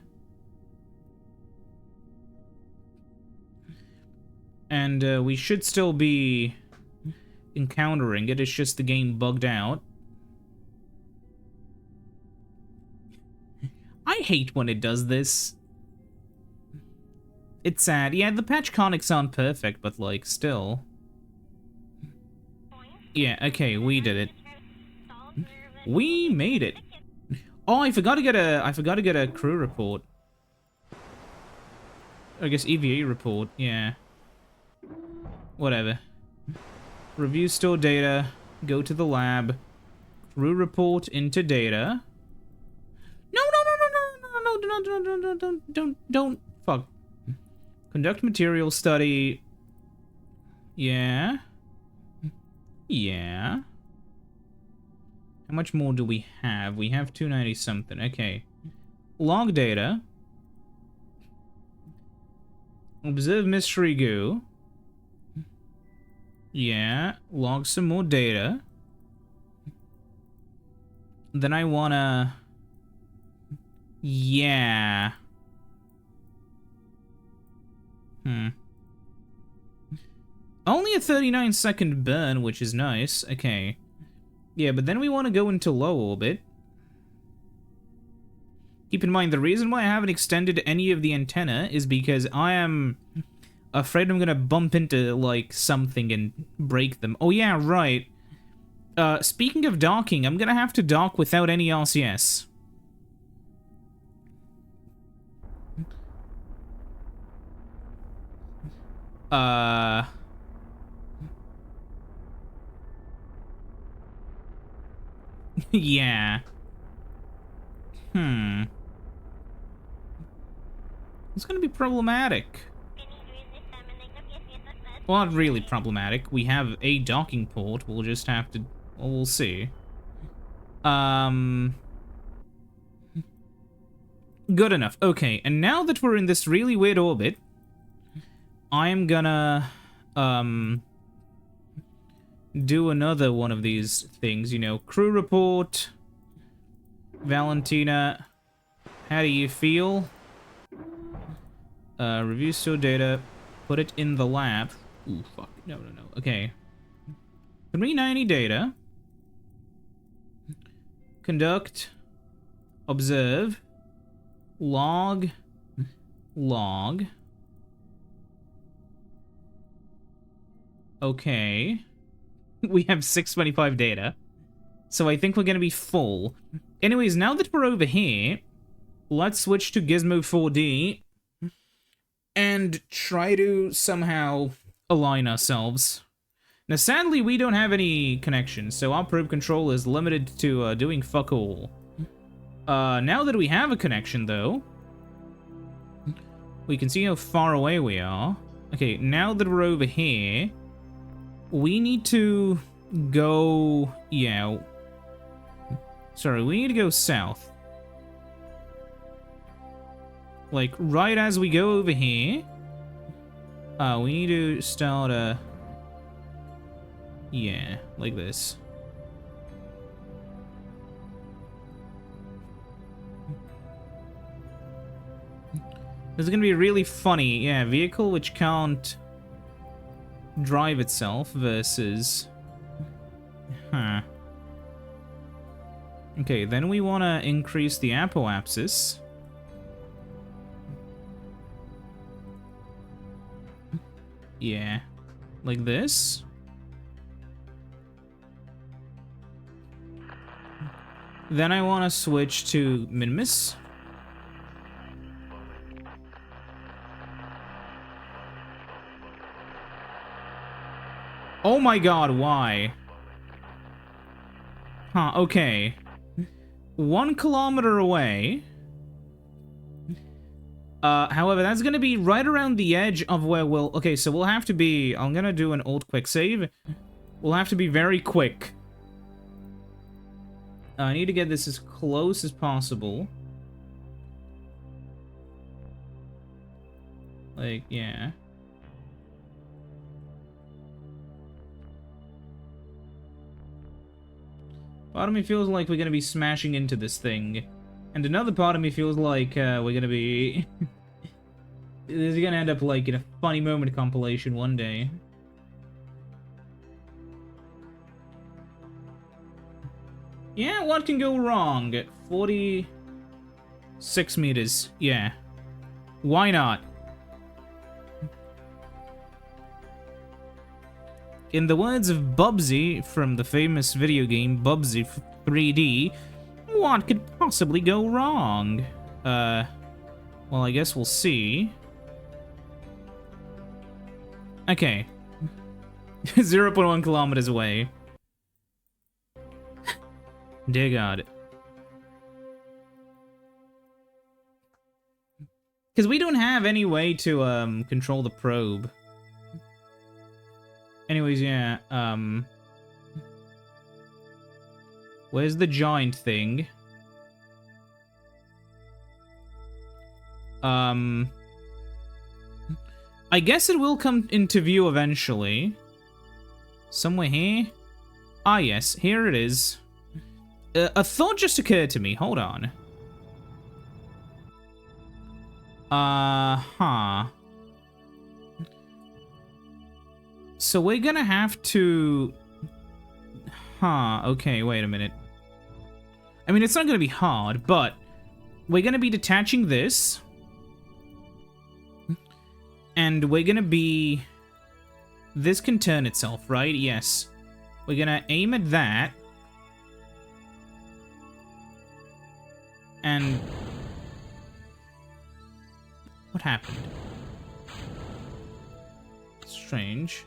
S1: And we should still be encountering it. It's just the game bugged out. I hate when it does this. It's sad. Yeah, the patch conics aren't perfect, but like, still. Yeah, okay, we did it. We made it. Oh, I forgot to get a crew report. I guess EVA report, yeah. Whatever. Review store data, go to the lab, crew report into data. No, don't, fuck. Conduct material study. Yeah. Yeah. How much more do we have? We have 290 something, okay. Log data. Observe mystery goo. Yeah, log some more data. Then I wanna... Yeah. Only a 39-second burn, which is nice. Okay. Yeah, but then we want to go into low orbit. Keep in mind, the reason why I haven't extended any of the antenna is because I am afraid I'm gonna bump into, like, something and break them. Oh yeah, right. Speaking of docking, I'm gonna have to dock without any RCS. Yeah. It's gonna be problematic. Well, not really problematic. We have a docking port. We'll just have to... Well, we'll see. Good enough. Okay, and now that we're in this really weird orbit, I'm gonna... do another one of these things, you know, crew report. Valentina, how do you feel? Review store data, put it in the lab. Ooh, fuck, no. Okay. 390 data. Conduct, observe, log. Okay. We have 625 data. So I think we're gonna be full. Anyways, now that we're over here, let's switch to Gizmo 4D and try to somehow align ourselves. Now, sadly, we don't have any connections, so our probe control is limited to doing fuck all. Now that we have a connection, though, we can see how far away we are. Okay, now that we're over here, we need to go... Yeah. Sorry, we need to go south. Like, right as we go over here, we need to start a... Yeah, like this. This is gonna be really funny. Yeah, vehicle which can't drive itself versus... Huh. Okay, then we want to increase the apoapsis. Yeah, like this. Then I want to switch to Minmus. Oh my god, why? Huh, okay. 1 kilometer away. However, that's gonna be right around the edge of where we'll... Okay, so we'll have to be... I'm gonna do an old quick save. We'll have to be very quick. I need to get this as close as possible. Like, yeah. Part of me feels like we're gonna be smashing into this thing. And another part of me feels like we're gonna be... This is gonna end up like in a funny moment compilation one day. Yeah, what can go wrong? 46 meters. Yeah. Why not? In the words of Bubsy from the famous video game Bubsy 3D, what could possibly go wrong? Well, I guess we'll see. Okay. 0.1 kilometers away. Dear God. Because we don't have any way to, control the probe. Anyways, yeah, where's the giant thing? I guess it will come into view eventually. Somewhere here? Ah, yes, here it is. A thought just occurred to me. Hold on. Huh. So we're gonna have to... Huh, okay, wait a minute. I mean, it's not gonna be hard, but we're gonna be detaching this. And we're gonna be... This can turn itself, right? Yes. We're gonna aim at that. And... What happened? Strange.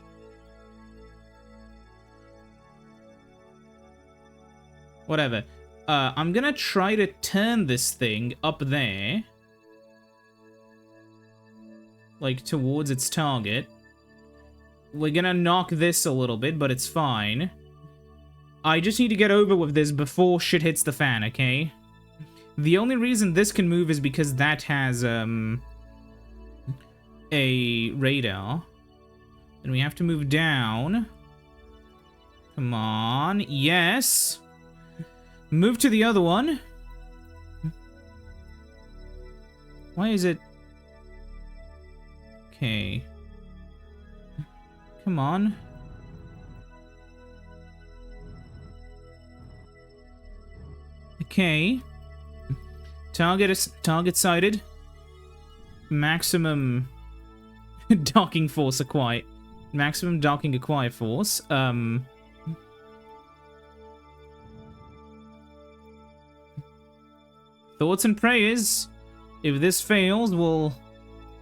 S1: Whatever. I'm gonna try to turn this thing up there. Like, towards its target. We're gonna knock this a little bit, but it's fine. I just need to get over with this before shit hits the fan, okay? The only reason this can move is because that has, a radar. And we have to move down. Come on. Yes! Move to the other one. Why is it... Okay. Come on. Okay. Target sighted. Maximum docking force acquired. Maximum docking acquired force. Thoughts and prayers. If this fails, we'll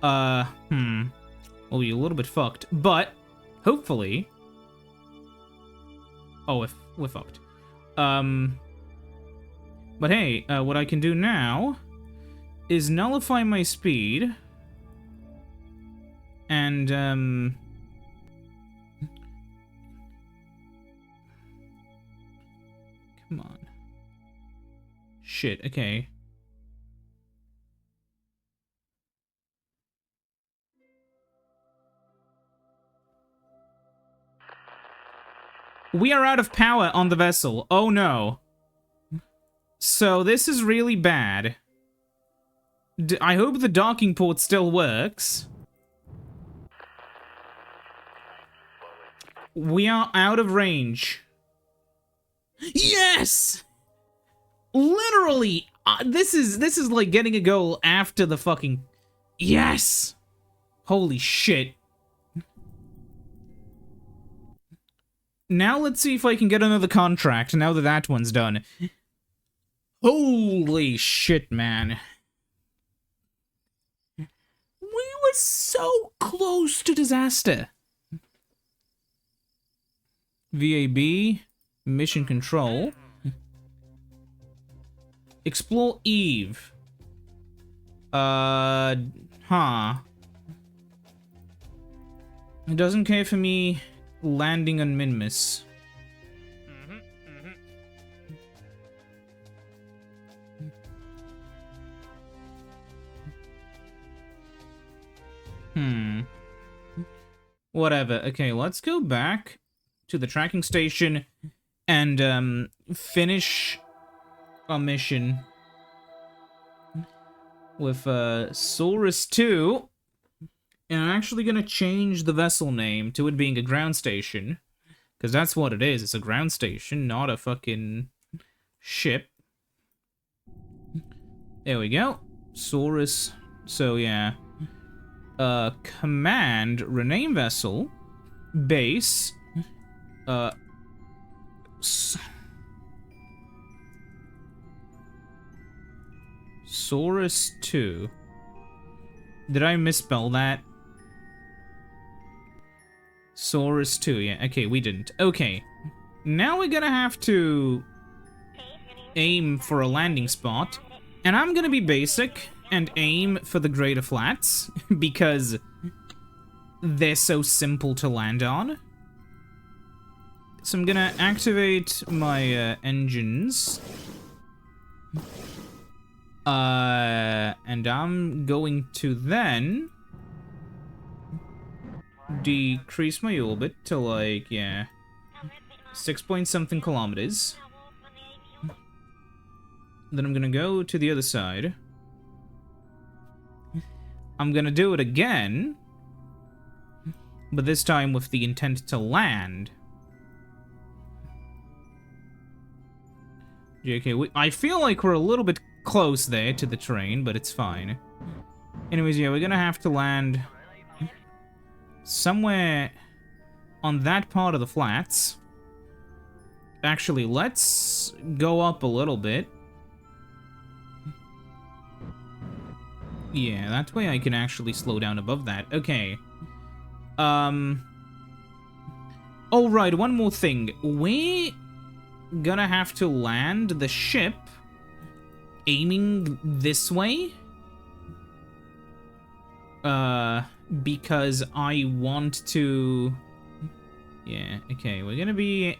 S1: we'll be a little bit fucked. But hopefully, oh, if we're fucked. But hey, what I can do now is nullify my speed. And, come on. Shit, okay. We are out of power on the vessel. Oh no. So this is really bad. I hope the docking port still works. We are out of range. Yes! Literally! This is like getting a goal after the fucking... Yes! Holy shit. Now let's see if I can get another contract now that that one's done. Holy shit, man. We were so close to disaster. VAB, mission control. Explore Eve. Huh. It doesn't care for me landing on Minmus. Whatever. Okay, let's go back to the tracking station and, finish our mission with, Saurus 2. And I'm actually gonna change the vessel name to it being a ground station. Because that's what it is. It's a ground station, not a fucking ship. There we go. Saurus. So, yeah. Command, rename vessel, base, Saurus 2. Did I misspell that? Saurus 2, yeah, okay, we didn't. Okay, now we're gonna have to aim for a landing spot, and I'm gonna be basic and aim for the Greater Flats, because they're so simple to land on. So I'm gonna activate my engines. And I'm going to then decrease my orbit to like, yeah, 6-point-something kilometers. Then I'm gonna go to the other side. I'm gonna do it again, but this time with the intent to land. JK, I feel like we're a little bit close there to the terrain, but it's fine. Anyways, yeah, we're gonna have to land somewhere on that part of the flats. Actually, let's go up a little bit. Yeah, that way I can actually slow down above that. Okay. Oh, right, one more thing. We're gonna have to land the ship aiming this way. Because I want to... Yeah, okay, we're gonna be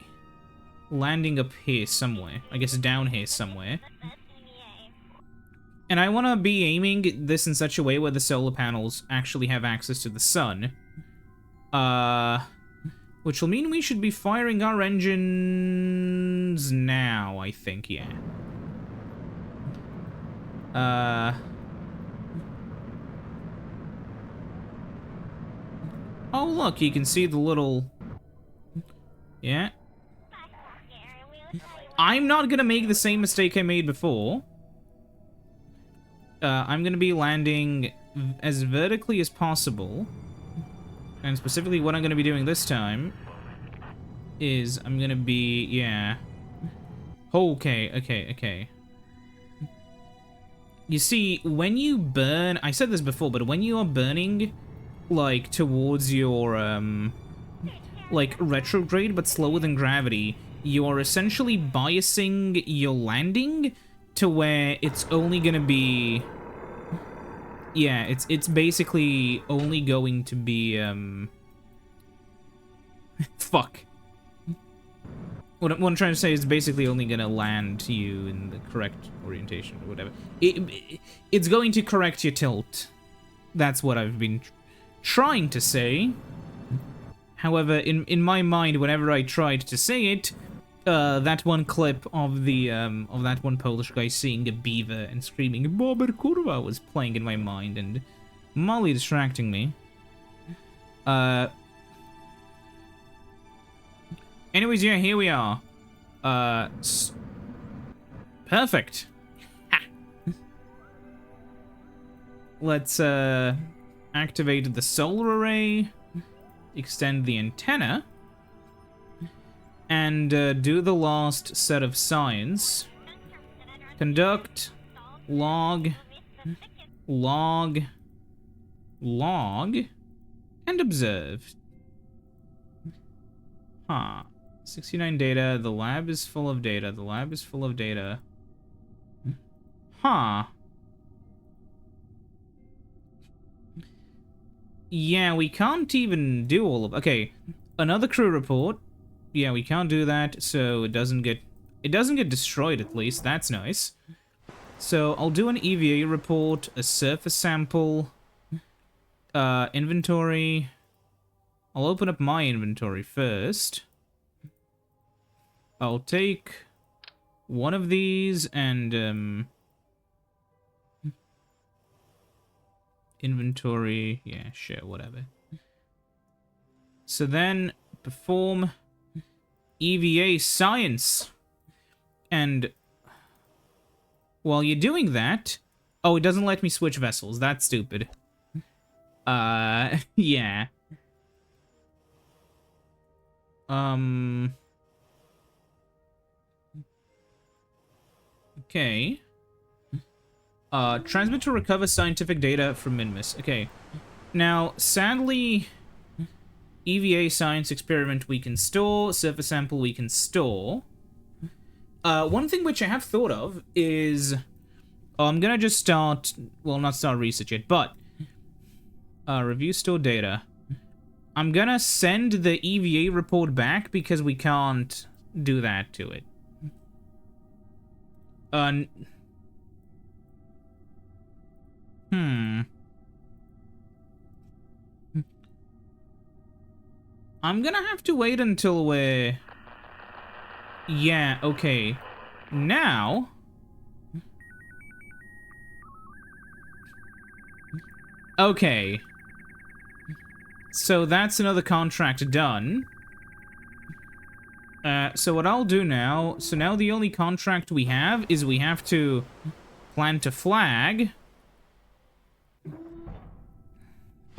S1: landing up here somewhere. I guess down here somewhere. And I want to be aiming this in such a way where the solar panels actually have access to the sun. Which will mean we should be firing our engines now, I think, yeah. Oh, look, you can see the little... Yeah. I'm not gonna make the same mistake I made before. I'm gonna be landing as vertically as possible. And specifically what I'm gonna be doing this time is I'm gonna be, yeah. Okay. You see, when you burn, I said this before, but when you are burning, like, towards your, like, retrograde, but slower than gravity, you are essentially biasing your landing to where it's only gonna be... Yeah, it's basically only going to be, fuck. What I'm trying to say is basically only gonna land you in the correct orientation or whatever. It's going to correct your tilt. That's what I've been trying to say. However, in my mind, whenever I tried to say it, that one clip of the of that one Polish guy seeing a beaver and screaming "Bober kurwa" was playing in my mind and mildly distracting me. Anyways, yeah, here we are. Perfect. Ha. Let's activate the solar array, extend the antenna, and do the last set of science. Conduct, log, and observe. Huh. 69 data, the lab is full of data, Huh. Yeah, we can't even do all of... Okay, another crew report. Yeah, we can't do that, so it doesn't get destroyed, at least. That's nice. So I'll do an EVA report, a surface sample, inventory. I'll open up my inventory first. I'll take one of these and, inventory. Yeah, sure, whatever. So then, perform EVA science. And while you're doing that... Oh, it doesn't let me switch vessels. That's stupid. Yeah. Okay. Transmit to recover scientific data from Minmus. Okay. Now, sadly, EVA science experiment we can store, surface sample we can store. One thing which I have thought of is... I'm gonna just start... Well, not start research yet, but... review store data. I'm gonna send the EVA report back because we can't do that to it. I'm gonna have to wait until we're... Yeah, okay. Now... Okay. So that's another contract done. So what I'll do now... So now the only contract we have is we have to plant a flag.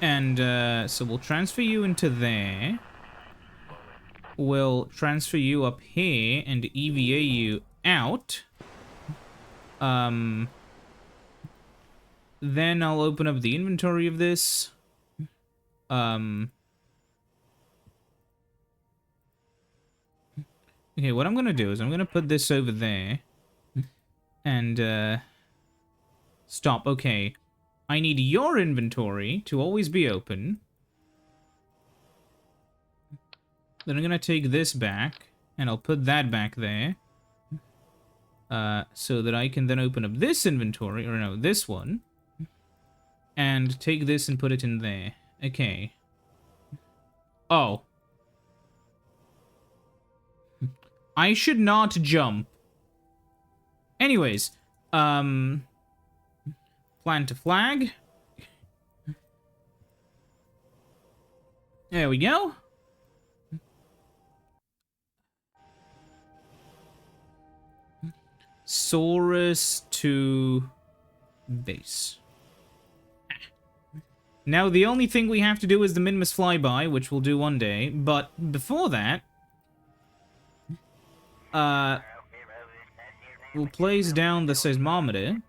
S1: And, so we'll transfer you into there. We'll transfer you up here and EVA you out. Then I'll open up the inventory of this. Okay, what I'm gonna do is I'm gonna put this over there. And, stop. Okay. I need your inventory to always be open. Then I'm gonna take this back, and I'll put that back there. So that I can then open up this inventory, or no, this one. And take this and put it in there. Okay. Oh. I should not jump. Anyways, plant a flag. There we go. Saurus to base. Now, the only thing we have to do is the Minmus flyby, which we'll do one day. But before that, we'll place down the seismometer.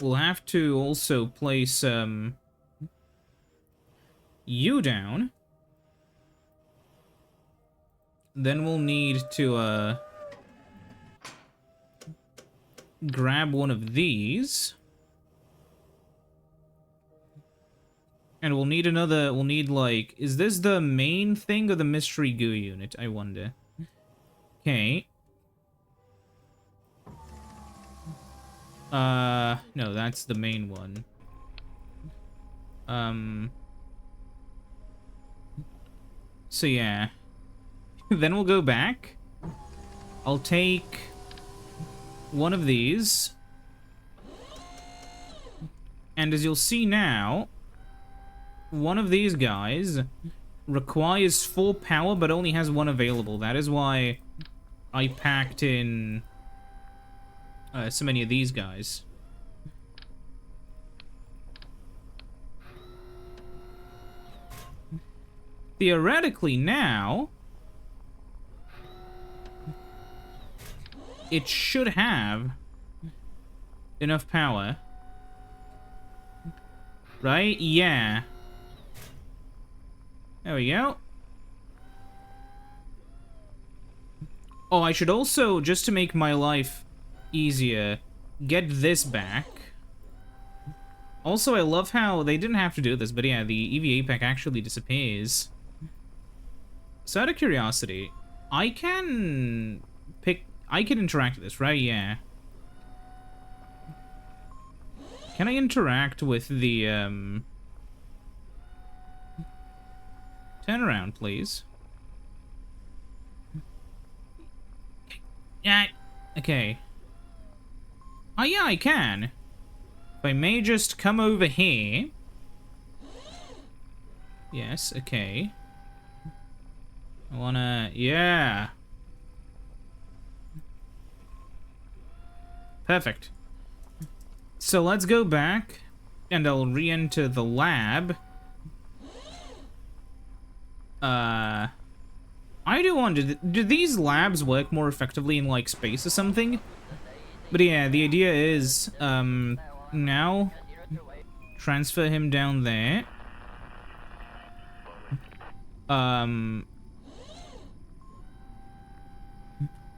S1: We'll have to also place, you down. Then we'll need to, grab one of these. And we'll need another, we'll need, like, is this the main thing or the mystery goo unit, I wonder? Okay. No, that's the main one. So yeah. Then we'll go back. I'll take one of these. And as you'll see now, one of these guys requires 4 power but only has 1 available. That is why I packed in so many of these guys. Theoretically now, it should have enough power. Right? Yeah. There we go. Oh, I should also, just to make my life easier, get this back. Also, I love how they didn't have to do this, but yeah, the EVA pack actually disappears. So out of curiosity, I can interact with this, right? Yeah. Can I interact with the, turn around, please. Yeah, okay. Oh yeah, I can. If I may just come over here. Yes, okay. I wanna... yeah. Perfect. So let's go back, and I'll re-enter the lab. I do wonder, do these labs work more effectively in, like, space or something? But yeah, the idea is, now, transfer him down there.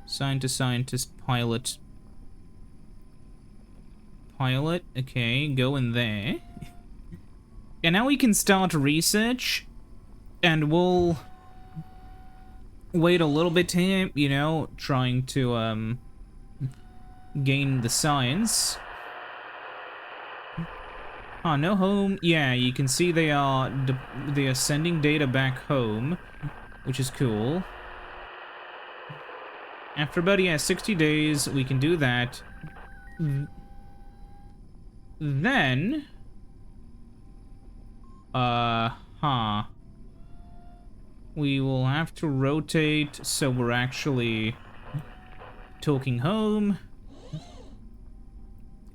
S1: Scientist, pilot. Pilot, okay, go in there. And now we can start research, and we'll wait a little bit here, you know, trying to, gain the science. Oh, no home. Yeah, you can see they are sending data back home, which is cool. After about, yeah, 60 days, we can do that. Then... we will have to rotate, so we're actually talking home.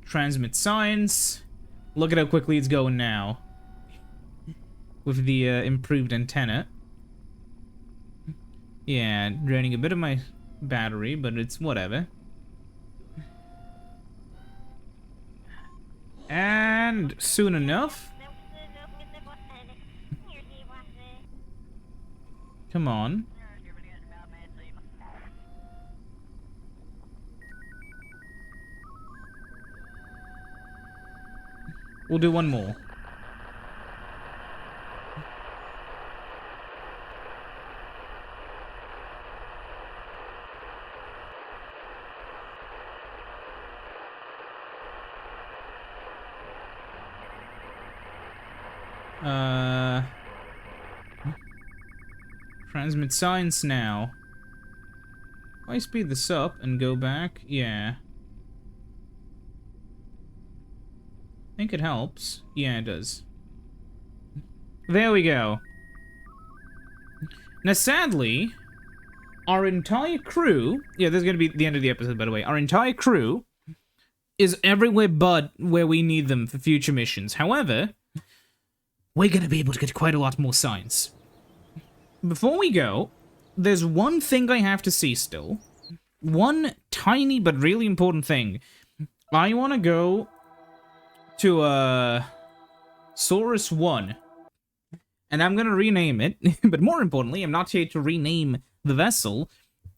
S1: Transmit science. Look at how quickly it's going now. With the improved antenna. Yeah, draining a bit of my battery, but it's whatever. And soon enough... come on. We'll do one more. Transmit science now. If I speed this up and go back, yeah. I think it helps. Yeah, it does. There we go. Now, sadly, our entire crew... yeah, this is going to be the end of the episode, by the way. Our entire crew is everywhere but where we need them for future missions. However, we're going to be able to get quite a lot more science. Before we go, there's one thing I have to see still. One tiny but really important thing. I want to go to, Saurus 1. And I'm going to rename it. But more importantly, I'm not here to rename the vessel.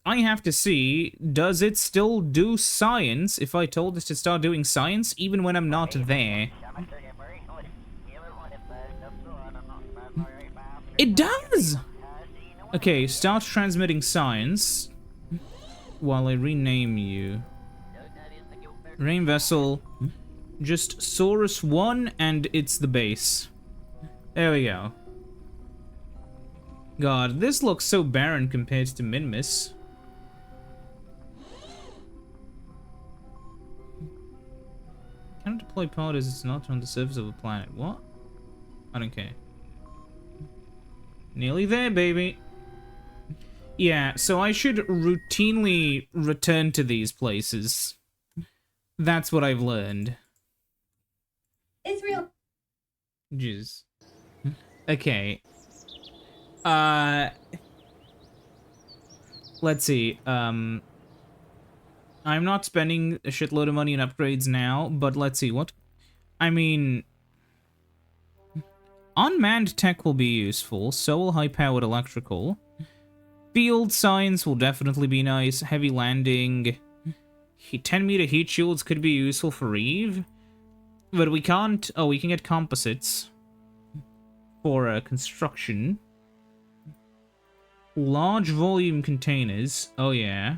S1: I have to see, does it still do science if I told it to start doing science even when I'm not there? It does! Okay, start transmitting science while I rename you. Rename vessel, just Saurus 1, and it's the base. There we go. God, this looks so barren compared to Minmus. Cannot deploy pod as it's not on the surface of a planet. What? I don't care. Nearly there, baby. Yeah, so I should routinely return to these places. That's what I've learned.
S2: Israel.
S1: Jeez. Okay. Let's see. I'm not spending a shitload of money on upgrades now, but let's see, what... I mean... unmanned tech will be useful, so will high-powered electrical. Field science will definitely be nice. Heavy landing. 10-meter heat shields could be useful for Eve. But we can't... Oh, we can get composites. For construction. Large volume containers. Oh, yeah.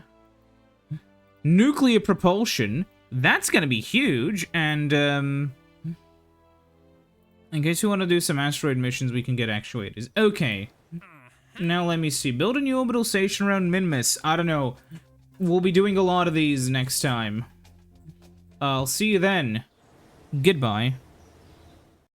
S1: Nuclear propulsion. That's gonna be huge. And, in case we want to do some asteroid missions, we can get actuators. Okay. Now let me see. Build a new orbital station around Minmus. I don't know. We'll be doing a lot of these next time. I'll see you then. Goodbye.